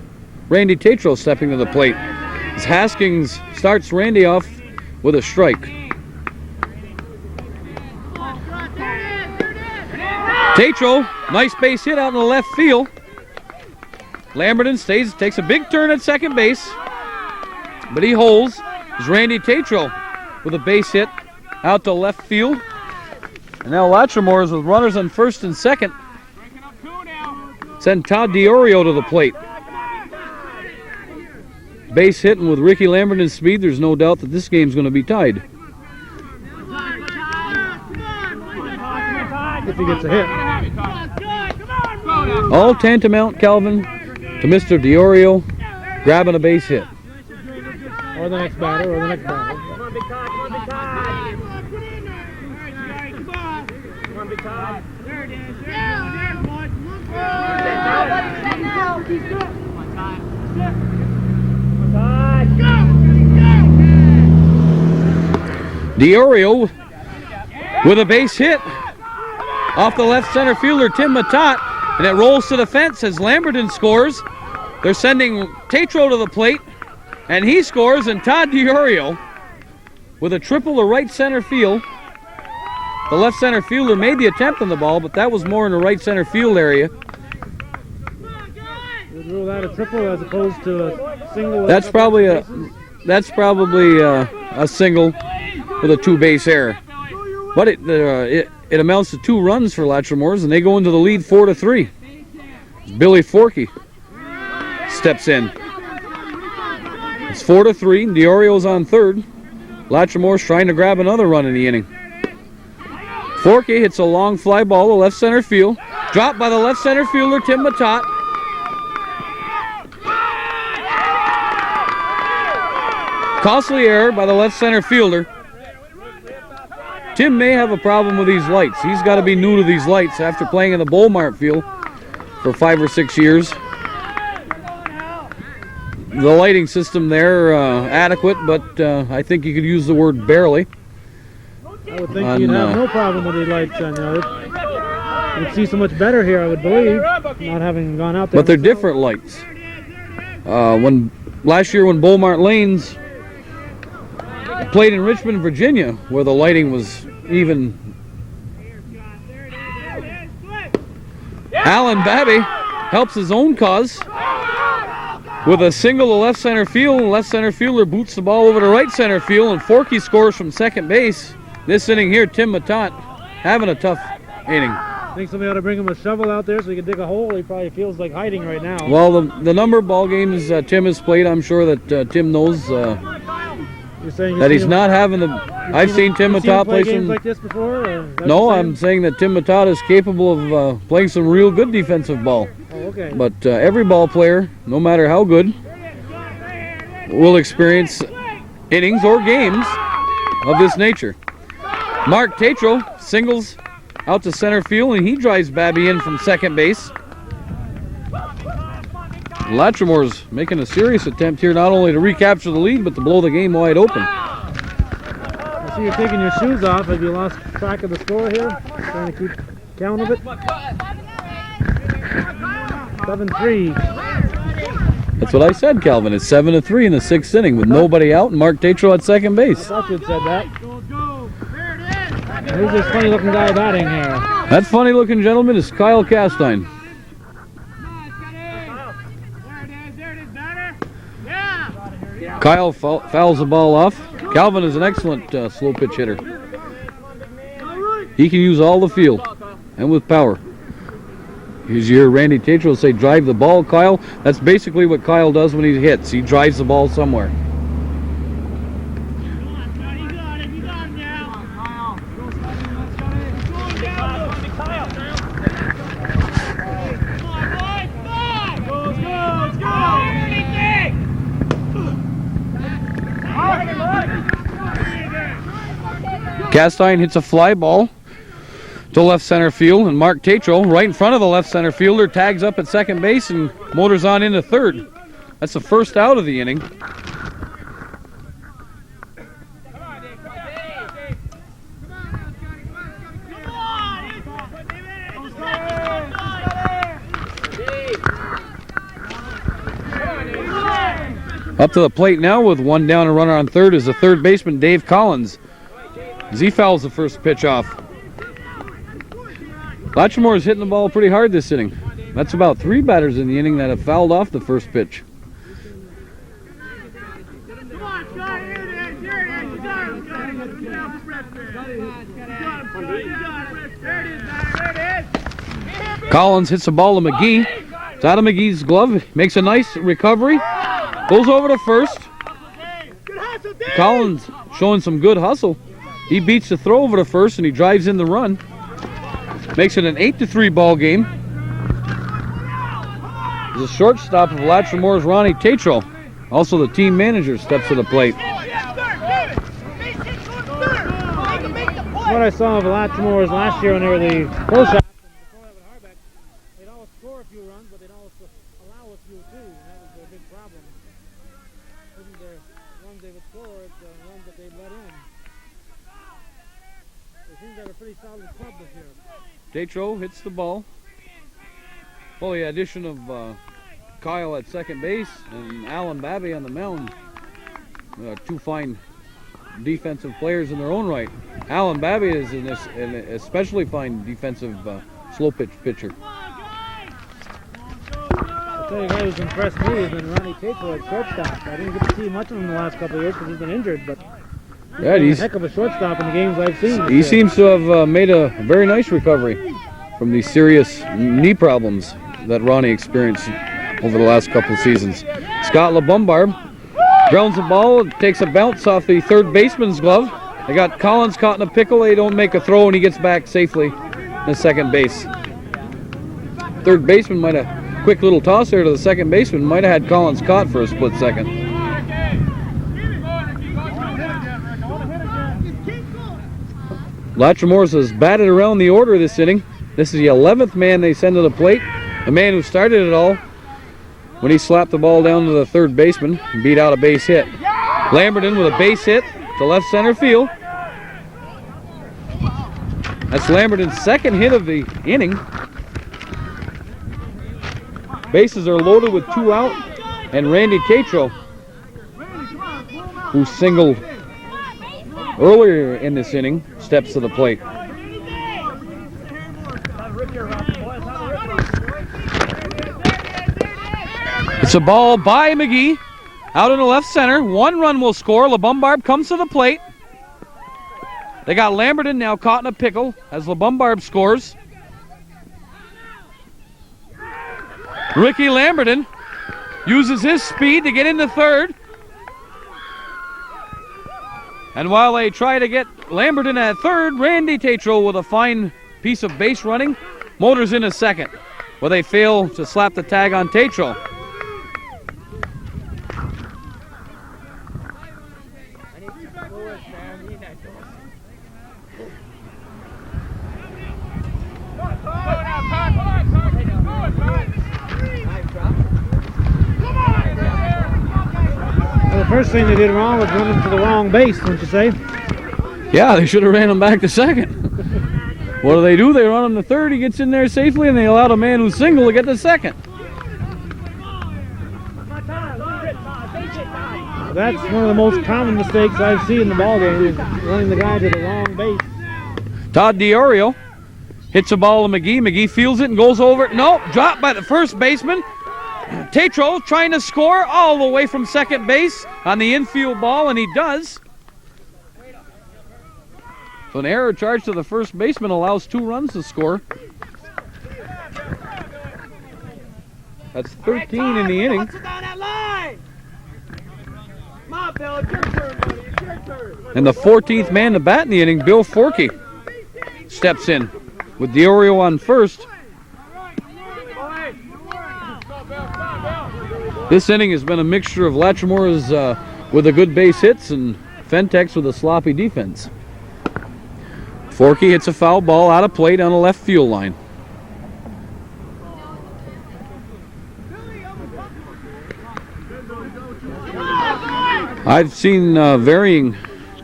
Randy Tatro stepping to the plate. As Haskins starts Randy off with a strike. Tatro, nice base hit out in the left field. Lamberton takes a big turn at second base, but he holds. As Randy Tatro with a base hit out to left field. And now Latremore is with runners on first and second. Send Todd DiOrio to the plate. Base hitting with Ricky Lamberton's speed, there's no doubt that this game's going to be tied. If he gets a hit. All tantamount, Calvin, to Mr. DiOrio grabbing a base hit. Or the next batter, or the next batter. DiOrio with a base hit off the left center fielder Tim Matat, and it rolls to the fence as Lamberton scores. They're sending Tatro to the plate, and he scores, and Todd DiOrio with a triple to right center field. The left center fielder made the attempt on the ball, but that was more in the right center field area. Would rule that a triple as opposed to a single. That's probably a single with a 2-base error. But it amounts to 2 runs for Latremore, and they go into the lead 4-3. Billy Forkey steps in. It's 4-3. DiOrio's on third. Latremore's trying to grab another run in the inning. Forkey hits a long fly ball to left center field. Dropped by the left center fielder Tim Matat. Costly error by the left center fielder. Tim may have a problem with these lights. He's got to be new to these lights after playing in the Beaumont field for 5 or 6 years. The lighting system there adequate, but I think you could use the word barely. I would think you'd have no problem with the lights on there. You'd see so much better here, I would believe, not having gone out there. But they're different lights. Last year when Beaumont Lanes played in Richmond, Virginia, where the lighting was even. Alan Babby helps his own cause with a single to left center field. Left center fielder boots the ball over to right center field, and Forkey scores from second base. This inning here, Tim Matat having a tough inning. I think somebody ought to bring him a shovel out there so he can dig a hole. He probably feels like hiding right now. Well, the number of ball games Tim has played, I'm sure that Tim knows that he's not having the. I've seen Tim Matat play some. Like this before? No, I'm saying that Tim Matat is capable of playing some real good defensive ball. Oh, okay. But every ball player, no matter how good, will experience innings or games of this nature. Mark Tatro singles out to center field, and he drives Babby in from second base. Latremore's making a serious attempt here not only to recapture the lead, but to blow the game wide open. I see you're taking your shoes off. Have you lost track of the score here? Trying to keep count of it. 7-3. That's what I said, Calvin. It's 7-3 in the 6th inning with nobody out and Mark Tatro at second I base. thought you'd said that. Who's this funny looking guy batting here? That funny looking gentleman is Kyle Castine. Kyle fouls the ball off. Calvin is an excellent slow pitch hitter. He can use all the field and with power. You hear Randy Tatro say drive the ball, Kyle. That's basically what Kyle does when he hits. He drives the ball somewhere. Castine hits a fly ball to left center field, and Mark Tatro, right in front of the left center fielder, tags up at second base and motors on into third. That's the first out of the inning. Up to the plate now with one down and runner on third is the third baseman, Dave Collins. As he fouls the first pitch off. Latremore is hitting the ball pretty hard this inning. That's about 3 batters in the inning that have fouled off the first pitch. Collins hits the ball to McGee. It's out of McGee's glove. Makes a nice recovery. Goes over to first. Collins showing some good hustle. He beats the throw over to first and he drives in the run. Makes it an 8-3 ball game. The shortstop of Latremore's Ronnie Tatro. Also the team manager steps to the plate. What I saw of Latremore last year when they were the pro shop, they'd always score a few runs, but they'd also allow a few too, and that was their big problem. It wasn't the runs they would score, it's the runs that they'd let in. It seems they have a pretty solid club this year. Tatro hits the ball. Well, the addition of Kyle at second base and Alan Babby on the mound. Two fine defensive players in their own right. Alan Babby is an especially fine defensive slow pitch pitcher. I'll tell you guy who's impressed me has been Ronnie Tatro at shortstop. I didn't get to see much of him in the last couple of years because he's been injured, but yeah, he's a heck of a shortstop in the games I've seen. He seems to have made a very nice recovery from these serious knee problems that Ronnie experienced over the last couple of seasons. Scott LeBombard grounds the ball, takes a bounce off the third baseman's glove. They got Collins caught in a pickle. They don't make a throw, and he gets back safely to second base. Third baseman might have, quick little toss there to the second baseman, might have had Collins caught for a split second. Latremore has batted around the order this inning. This is the 11th man they send to the plate. The man who started it all when he slapped the ball down to the third baseman and beat out a base hit. Lamberton with a base hit to left center field. That's Lamberton's second hit of the inning. Bases are loaded with 2 out, and Randy Tatro, who singled earlier in this inning, steps to the plate. It's a ball by McGee, out in the left center. 1 run will score. LeBombard comes to the plate. They got Lamberton now caught in a pickle as LeBombard scores. Ricky Lamberton uses his speed to get into third. And while they try to get Lamberton at third, Randy Tatro with a fine piece of base running motors in a second, where they fail to slap the tag on Tatro. Well, the first thing they did wrong was run him to the wrong base, don't you say? Yeah, they should have ran him back to second. What do? They run him to third. He gets in there safely, and they allow the man who's single to get the second. That's one of the most common mistakes I've seen in the ball game, is running the guy to the wrong base. Todd DiOrio hits a ball to McGee. McGee fields it and goes over it. Nope, dropped by the first baseman. Tatro trying to score all the way from second base on the infield ball, and he does. So an error charge to the first baseman allows 2 runs to score. That's 13 in the inning. And the 14th man to bat in the inning, Bill Forkey, steps in with DiOrio on first. This inning has been a mixture of Latremore with a good base hits and Phentex with a sloppy defense. Forkey hits a foul ball out of plate on the left field line. I've seen varying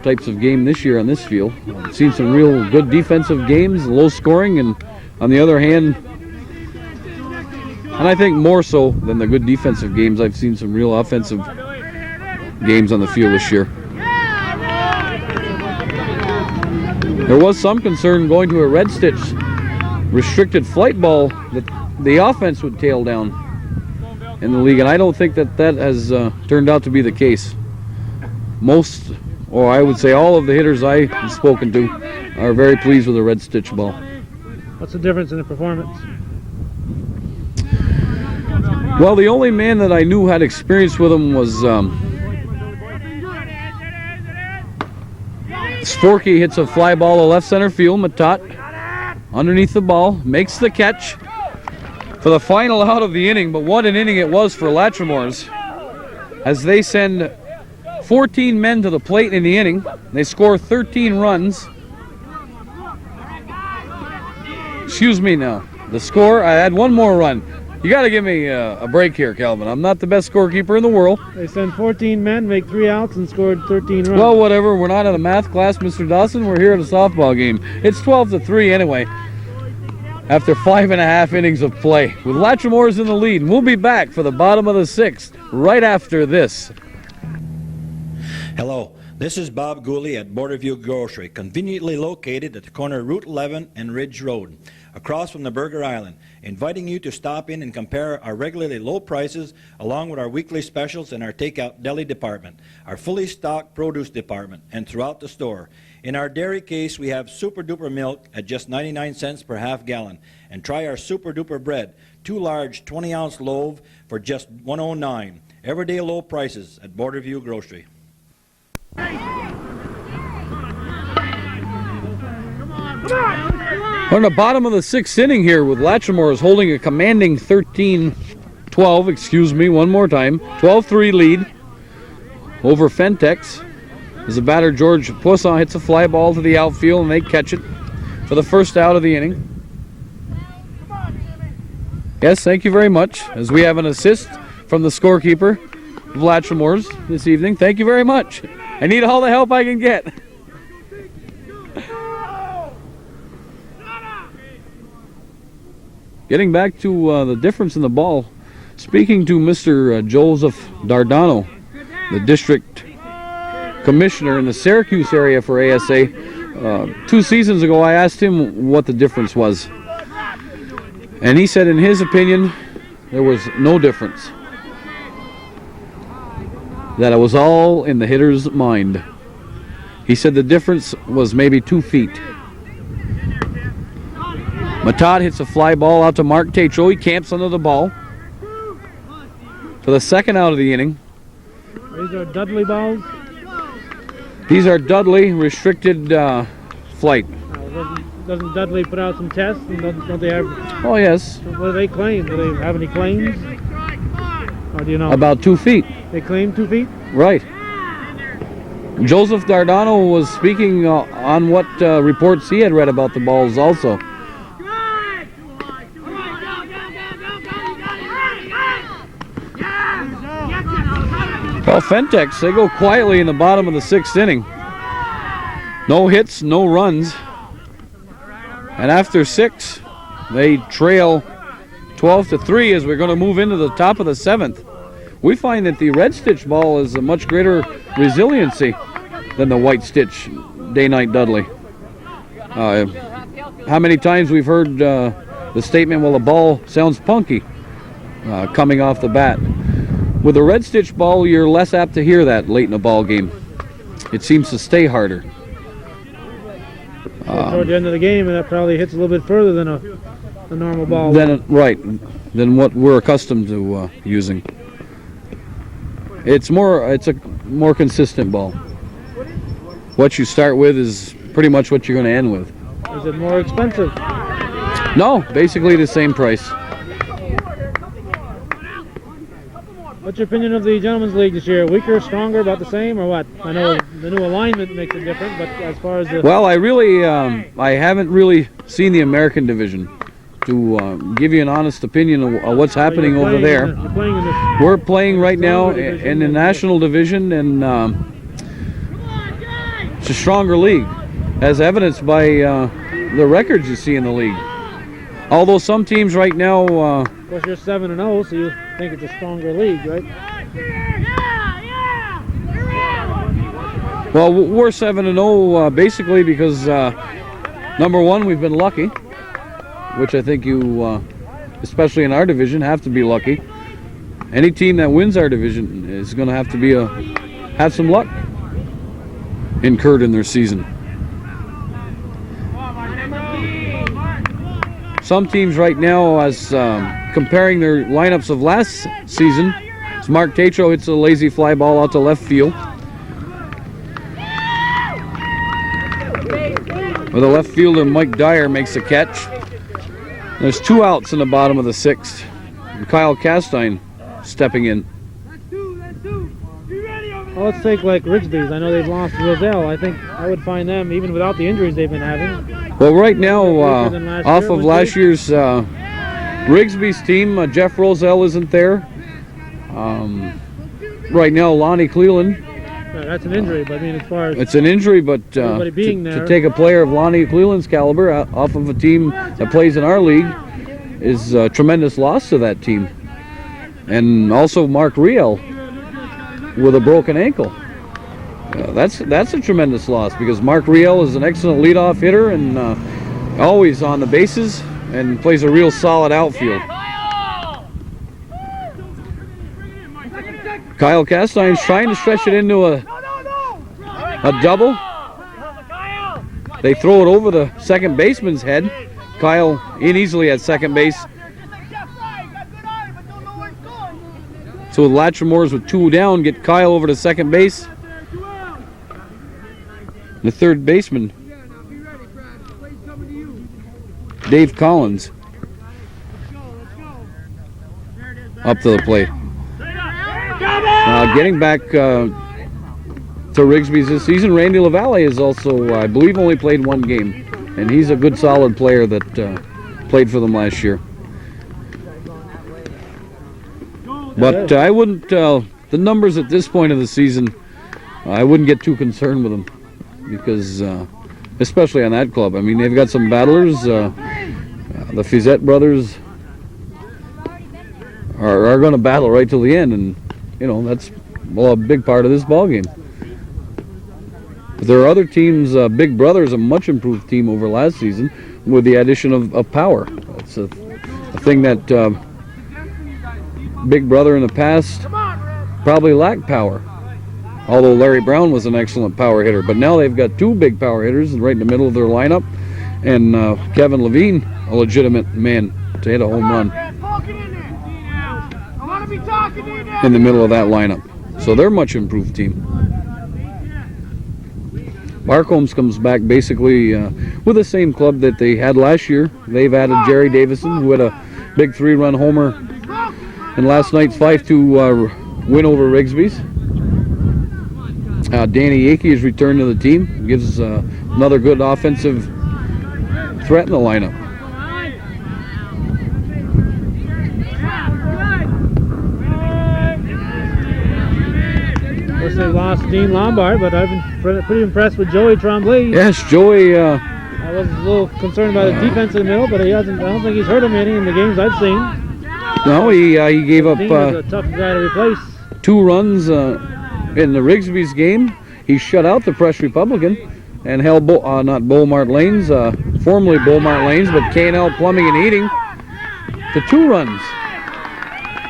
types of game this year on this field. I've seen some real good defensive games, low scoring, and on the other hand, and I think more so than the good defensive games, I've seen some real offensive games on the field this year. There was some concern going to a red stitch restricted flight ball that the offense would tail down in the league, and I don't think that has turned out to be the case. Most, or I would say all of the hitters I've spoken to are very pleased with the red stitch ball. What's the difference in the performance? Well, the only man that I knew had experience with him was Forkey hits a fly ball to left center field. Matat underneath the ball, makes the catch for the final out of the inning, but what an inning it was for Latremore's as they send 14 men to the plate in the inning. They score 13 runs. Excuse me now. The score, I had one more run. You got to give me a break here, Calvin. I'm not the best scorekeeper in the world. They sent 14 men, make 3 outs, and scored 13 runs. Well, whatever. We're not in a math class, Mr. Dawson. We're here at a softball game. It's 12-3 anyway, after 5.5 innings of play, with Latremore's in the lead. And we'll be back for the bottom of the 6th right after this. Hello, this is Bob Gooley at Borderview Grocery, conveniently located at the corner of Route 11 and Ridge Road, across from the Burger Island, inviting you to stop in and compare our regularly low prices along with our weekly specials in our takeout deli department, our fully stocked produce department, and throughout the store. In our dairy case, we have Super Duper milk at just 99 cents per half gallon, and try our Super Duper bread, 2 large 20-ounce loaves for just $1.09. Everyday low prices at Borderview Grocery. We're in the bottom of the 6th inning here with Latremore is holding a commanding 13-12, excuse me, one more time, 12-3 lead over Phentex. As the batter George Poisson hits a fly ball to the outfield and they catch it for the first out of the inning. Yes, thank you very much. As we have an assist from the scorekeeper of Latremore's this evening. Thank you very much. I need all the help I can get. Getting back to the difference in the ball, speaking to Mr. Joseph Dardano, the district commissioner in the Syracuse area for ASA, 2 seasons ago I asked him what the difference was. And he said in his opinion there was no difference. That it was all in the hitter's mind. He said the difference was maybe 2 feet. Matat hits a fly ball out to Mark Tatro. He camps under the ball for the second out of the inning. These are Dudley balls? These are Dudley restricted flight. Doesn't Dudley put out some tests? And don't they have? Oh, yes. What do they claim? Do they have any claims? Or do you know? About 2 feet. They claim 2 feet? Right. Joseph Dardano was speaking on what reports he had read about the balls also. Well, Phentex, they go quietly in the bottom of the 6th inning. No hits, no runs. And after 6, they trail 12-3 as we're going to move into the top of the 7th. We find that the red stitch ball is a much greater resiliency than the white stitch Day-Night Dudley. How many times we've heard the statement, well, the ball sounds punky coming off the bat. With a red stitch ball, you're less apt to hear that late in a ball game. It seems to stay harder. Toward the end of the game, and that probably hits a little bit further than a normal ball. Right, than what we're accustomed to using. It's a more consistent ball. What you start with is pretty much what you're going to end with. Is it more expensive? No, basically the same price. What's your opinion of the Gentlemen's League this year? Weaker, stronger, about the same, or what? I know the new alignment makes it different, but as far as the... Well, I haven't really seen the American division to give you an honest opinion of what's happening over there. We're playing right now in the national division, and it's a stronger league, as evidenced by the records you see in the league. Although some teams right now... Of course, you're 7-0, so you think it's a stronger league, right? Well, we're 7-0 basically because, number one, we've been lucky, which I think you, especially in our division, have to be lucky. Any team that wins our division is going to have to have some luck incurred in their season. Some teams right now, as comparing their lineups of last season, as Mark Tatro hits a lazy fly ball out to left field. Where the left fielder Mike Dyer makes a catch. There's 2 outs in the bottom of the 6th. And Kyle Castine stepping in. Well, let's take like Rigsby's. I know they've lost Roselle. I think I would find them, even without the injuries they've been having. Well, right now, off of last year's Rigsby's team, Jeff Roselle isn't there. Right now, Lonnie Cleland. That's an injury, but I mean, as far as... It's an injury, but to take a player of Lonnie Cleland's caliber off of a team that plays in our league is a tremendous loss to that team. And also Mark Riel with a broken ankle. That's a tremendous loss because Mark Riel is an excellent leadoff hitter and always on the bases and plays a real solid outfield. Kyle Castine's trying to stretch it into a double. They throw it over the second baseman's head. Kyle in easily at second base. So with Latremore with 2 down, get Kyle over to second base. The third baseman, Dave Collins, up to the plate. Getting back to Rigsby's this season, Randy LaValle is also, I believe, only played 1 game, and he's a good, solid player that played for them last year. But I wouldn't, the numbers at this point of the season, I wouldn't get too concerned with them because, especially on that club, I mean, they've got some battlers. The Fizette brothers are going to battle right till the end, and, you know, that's a big part of this ball game. But there are other teams. Big Brother is a much improved team over last season with the addition of power. That's a thing that Big Brother in the past probably lacked power. Although Larry Brown was an excellent power hitter. But now they've got 2 big power hitters right in the middle of their lineup. And Kevin Levine, a legitimate man to hit a home run in the middle of that lineup. So they're a much improved team. Barcombs comes back basically with the same club that they had last year. They've added Jerry Davison, who had a big 3-run homer in last night's 5-2 win over Rigsby's. Danny Yakey has returned to the team. Gives another good offensive threat in the lineup. Of course, they lost Dean Lombard, but I've been pretty impressed with Joey Tremblay. Yes, Joey. I was a little concerned about his defense in the middle, but he hasn't. I don't think he's hurt him any in the games I've seen. No, he gave up Dean is a tough guy to replace. 2 runs in the Rigsby's game. He shut out the Press Republican and held not Beaumont Lanes, formerly Beaumont Lanes, but K&L Plumbing and Heating to 2 runs.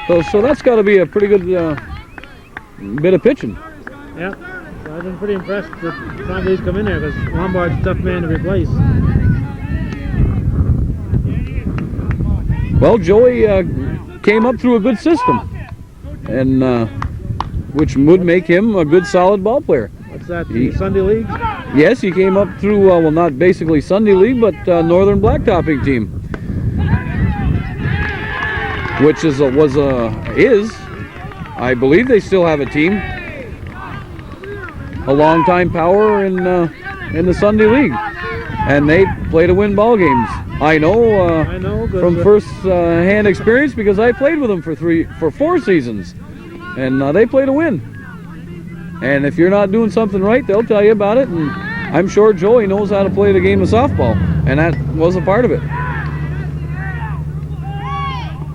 So that's got to be a pretty good bit of pitching. Yeah, so I've been pretty impressed that Trombley's come in there because Lombard's a tough man to replace. Well, Joey came up through a good system, and which would make him a good, solid ball player. What's that, the Sunday League? Yes, he came up through, well, not basically Sunday League, but Northern Blacktopping team, which is, I believe they still have a team, a long-time power in the Sunday League, and they play to win ball games. I know from first-hand experience because I played with them for 4 seasons, and they play to win. And if you're not doing something right, they'll tell you about it. And I'm sure Joey knows how to play the game of softball, and that was a part of it.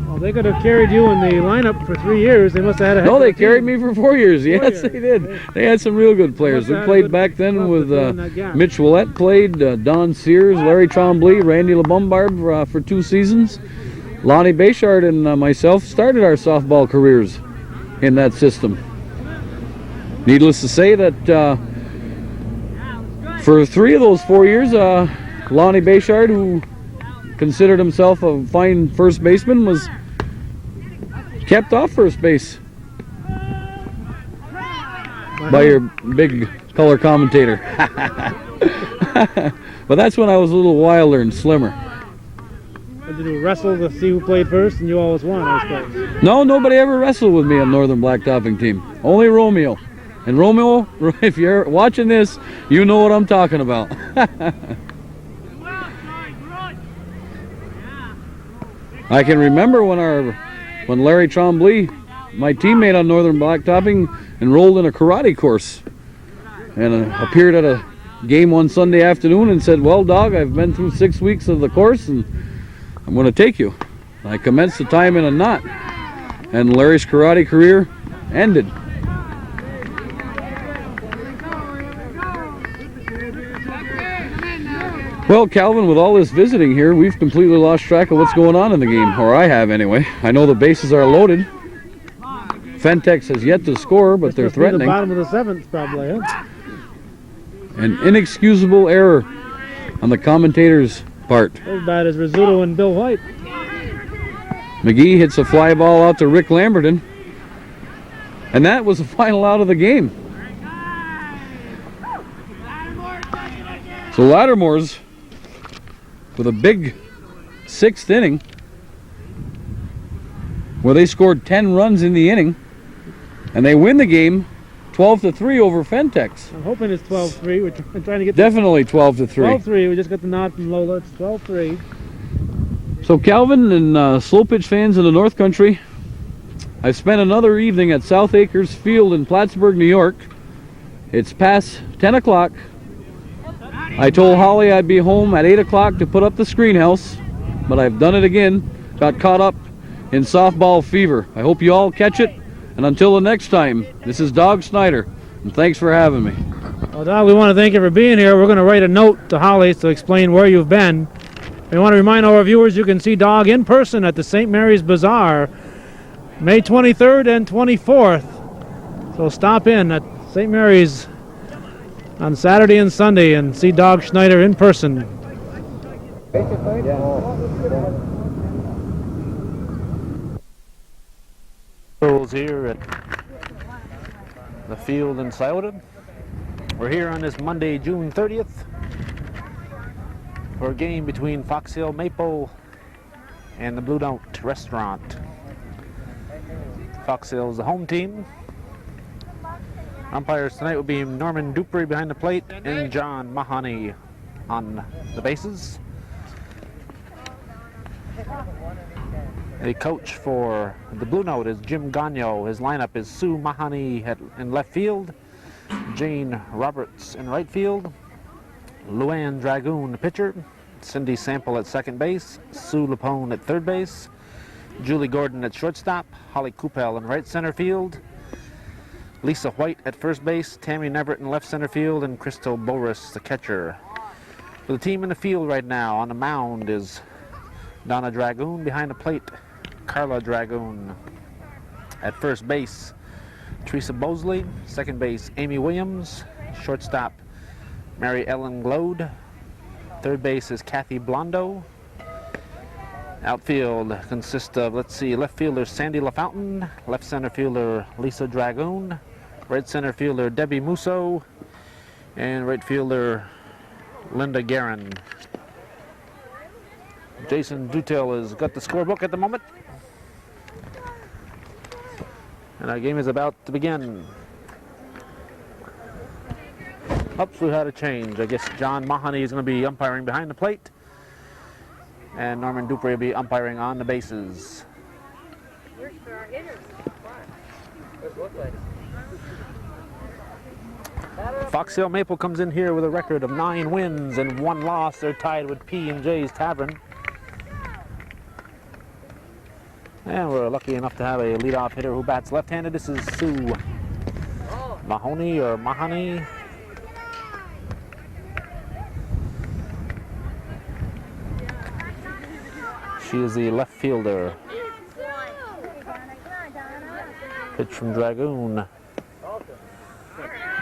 Well, they could have carried you in the lineup for 3 years. They must have had a heck No, of a they carried team. me for 4 years. Yes, they did. They had some real good players. We have played had back then club with to fill in that gap. Mitch Willett played, Don Sears, Larry Trombley, Randy LeBombard for 2 seasons. Lonnie Bayshard and myself started our softball careers in that system. Needless to say that for 3 of those 4 years, Lonnie Bayshard, who considered himself a fine first baseman, was kept off first base by your big color commentator. But that's when I was a little wilder and slimmer. Did you wrestle to see who played first, and you always won, I suppose? No, nobody ever wrestled with me on Northern Blacktopping team. Only Romeo. And Romeo, if you're watching this, you know what I'm talking about. I can remember when Larry Trombley, my teammate on Northern Blacktopping, enrolled in a karate course and appeared at a game one Sunday afternoon and said, "Well, dog, I've been through 6 weeks of the course and I'm going to take you." I commenced the time in a knot, and Larry's karate career ended. Well, Calvin, with all this visiting here, we've completely lost track of what's going on in the game, or I have anyway. I know the bases are loaded. Phentex has yet to score, but they're threatening. The bottom of the 7th, probably, huh? An inexcusable error on the commentator's part. As bad as Rizzuto and Bill White. McGee hits a fly ball out to Rick Lamberton, and that was the final out of the game. So Latremore's with a big 6th inning where they scored 10 runs in the inning, and they win the game 12-3 over Phentex. I'm hoping it's 12-3. We're trying to get Definitely 12-3. 12-3. We just got the nod from Lola. It's 12-3. So Calvin and slow pitch fans in the North Country, I've spent another evening at South Acres Field in Plattsburgh, New York. It's past 10 o'clock. I told Holly I'd be home at 8 o'clock to put up the screen house, but I've done it again. Got caught up in softball fever. I hope you all catch it, and until the next time, this is Dog Snyder, and thanks for having me. Well, Dog, we want to thank you for being here. We're going to write a note to Holly to explain where you've been. We want to remind all our viewers you can see Dog in person at the St. Mary's Bazaar, May 23rd and 24th. So stop in at St. Mary's on Saturday and Sunday and see Dog Schneider in person. Here at the field in Scioto. We're here on this Monday, June 30th, for a game between Fox Hill Maple and the Blue Note Restaurant. Fox Hill is the home team. Umpires tonight will be Norman Dupree behind the plate and John Mahoney on the bases. The coach for the Blue Note is Jim Gagno. His lineup is Sue Mahoney in left field, Jane Roberts in right field, Luann Dragoon, pitcher. Cindy Sample at second base. Sue Lapone at third base. Julie Gordon at shortstop. Holly Coupel in right center field. Lisa White at first base. Tammy Neverett in left center field. And Crystal Boris, the catcher. For the team in the field right now, on the mound is Donna Dragoon. Behind the plate, Carla Dragoon. At first base, Teresa Bosley. Second base, Amy Williams. Shortstop, Mary Ellen Glode. Third base is Kathy Blondo. Outfield consists of, left fielder Sandy LaFountain. Left center fielder Lisa Dragoon. Right center fielder Debbie Musso. And right fielder Linda Guerin. Jason Dutel has got the scorebook at the moment. And our game is about to begin. Oops, we had a change. I guess John Mahoney is going to be umpiring behind the plate. And Norman Dupree will be umpiring on the bases. Fox Hill Maple comes in here with a record of 9 wins and 1 loss. They're tied with P&J's Tavern. And we're lucky enough to have a leadoff hitter who bats left-handed. This is Sue Mahoney or Mahoney. She is the left fielder. Pitch from Dragoon.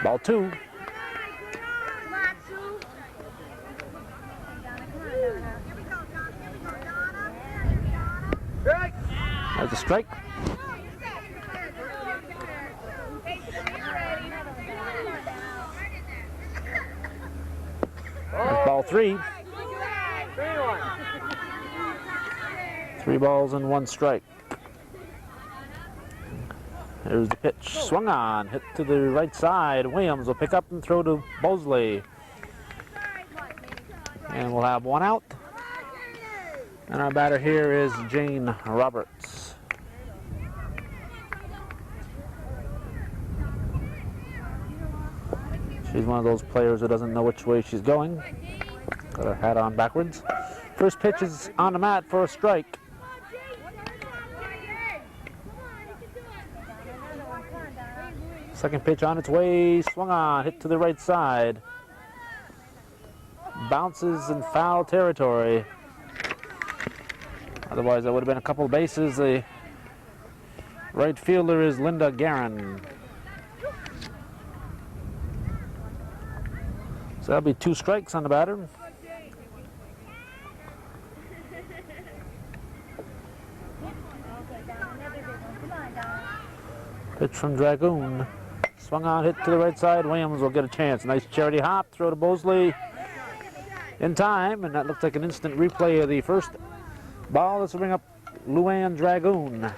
Ball 2. There's a strike. There's ball 3. 3 balls and 1 strike. There's the pitch. Swung on. Hit to the right side. Williams will pick up and throw to Bosley. And we'll have 1 out. And our batter here is Jane Roberts. She's one of those players who doesn't know which way she's going. Got her hat on backwards. First pitch is on the mat for a strike. Second pitch on its way, swung on, hit to the right side. Bounces in foul territory. Otherwise, there would have been a couple of bases. The right fielder is Linda Guerin. So that'll be 2 strikes on the batter. Pitch from Dragoon. Swung on, hit to the right side. Williams will get a chance. Nice charity hop, throw to Bosley in time, and that looks like an instant replay of the first ball. This will bring up Luann Dragoon.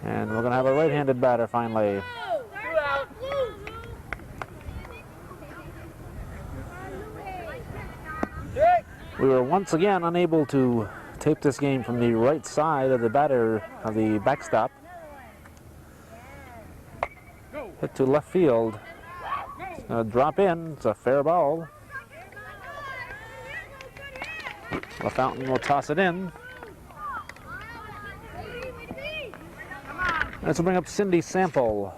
And we're going to have a right-handed batter finally. We were once again unable to tape this game from the right side of the batter of the backstop. Hit to left field. It's going to drop in. It's a fair ball. LaFountain will toss it in. This will bring up Cindy Sample.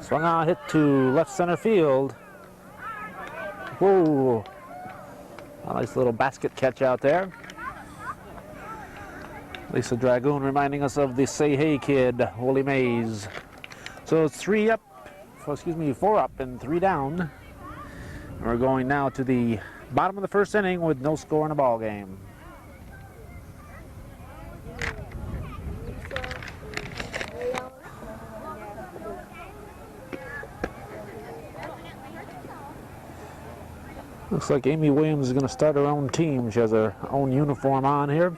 Swung on, hit to left center field. Whoa. A nice little basket catch out there. Lisa Dragoon reminding us of the Say Hey kid, Wooly Mays. So it's 4 up and 3 down. We're going now to the bottom of the first inning with no score in the ball game. Looks like Amy Williams is going to start her own team. She has her own uniform on here.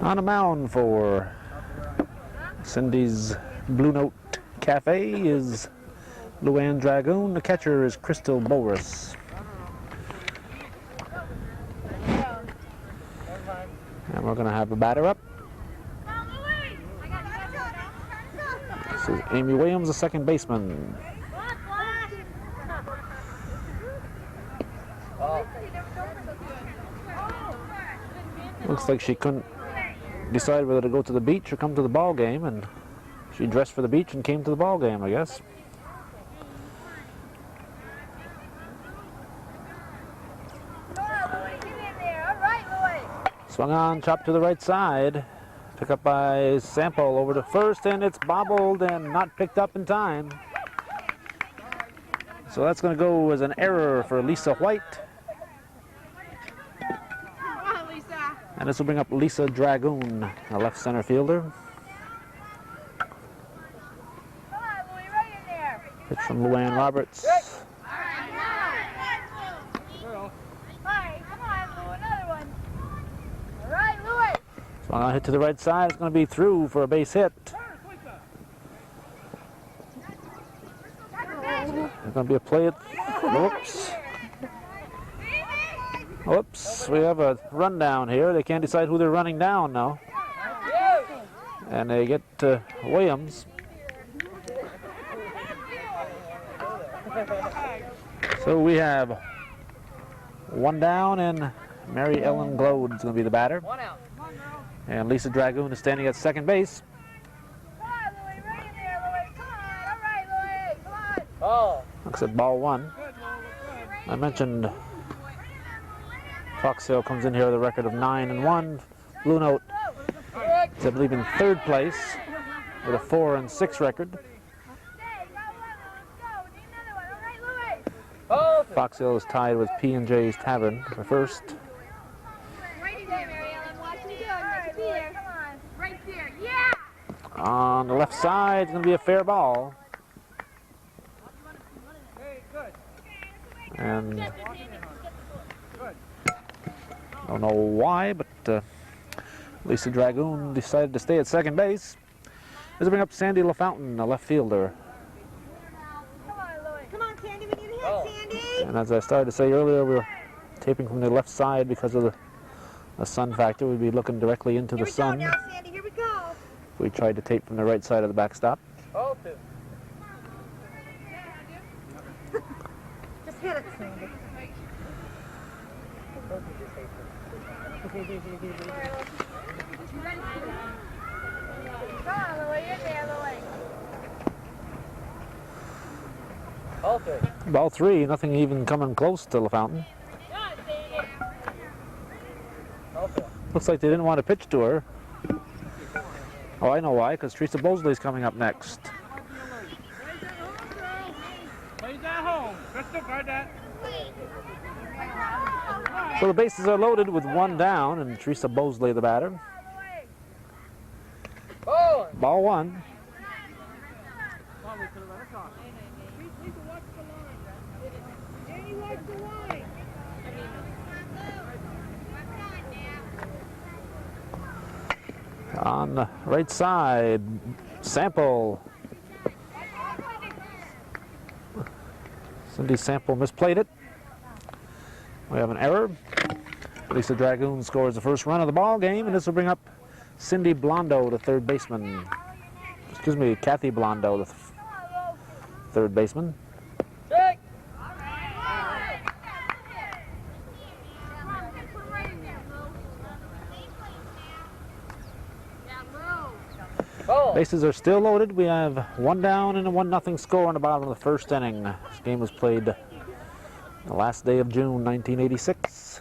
On a mound for Cindy's Blue Note Cafe is Luann Dragoon. The catcher is Crystal Boris. And we're going to have a batter up. This is Amy Williams, the second baseman. Looks like she couldn't decide whether to go to the beach or come to the ball game, and she dressed for the beach and came to the ball game, I guess. Swung on, chopped to the right side. Pick up by Sample over to first, and it's bobbled and not picked up in time. So that's going to go as an error for Lisa White. And this will bring up Lisa Dragoon, a left center fielder. Pitch from Luann Roberts. Swung on, hit to the right side. It's going to be through for a base hit. There's going to be a play at... Whoops. Whoops, we have a rundown here. They can't decide who they're running down now. And they get Williams. So we have one down, and Mary Ellen Glode is going to be the batter. And Lisa Dragoon is standing at second base. Looks at ball one. I mentioned Fox Hill comes in here with a record of 9-1. Blue Note is, I believe, in third place with a 4-6 record. Fox Hill is tied with P&J's Tavern for first. On the left side, it's going to be a fair ball. And I don't know why, but Lisa Dragoon decided to stay at second base. This will bring up Sandy LaFountain, a left fielder. Come on, Sandy, we need a hit, Sandy! And as I started to say earlier, we were taping from the left side because of the sun factor. We'd be looking directly into the sun. Here we go now, Sandy, here we go! If we tried to tape from the right side of the backstop. Just hit it, Sandy. Come on, Louie, you're there, Louie. Ball three, nothing even coming close to LaFountain. Looks like they didn't want to pitch to her. Oh, I know why, because Teresa Bosley's coming up next. So the bases are loaded with one down, and Teresa Bosley the batter. Ball one. On the right side, Sample. Cindy Sample misplayed it. We have an error. Lisa Dragoon scores the first run of the ball game, and this will bring up Cindy Blondo, the third baseman. Excuse me, Kathy Blondo, the third baseman. Bases are still loaded. We have one down and a 1-0 score in the bottom of the first inning. This game was played the last day of June 1986.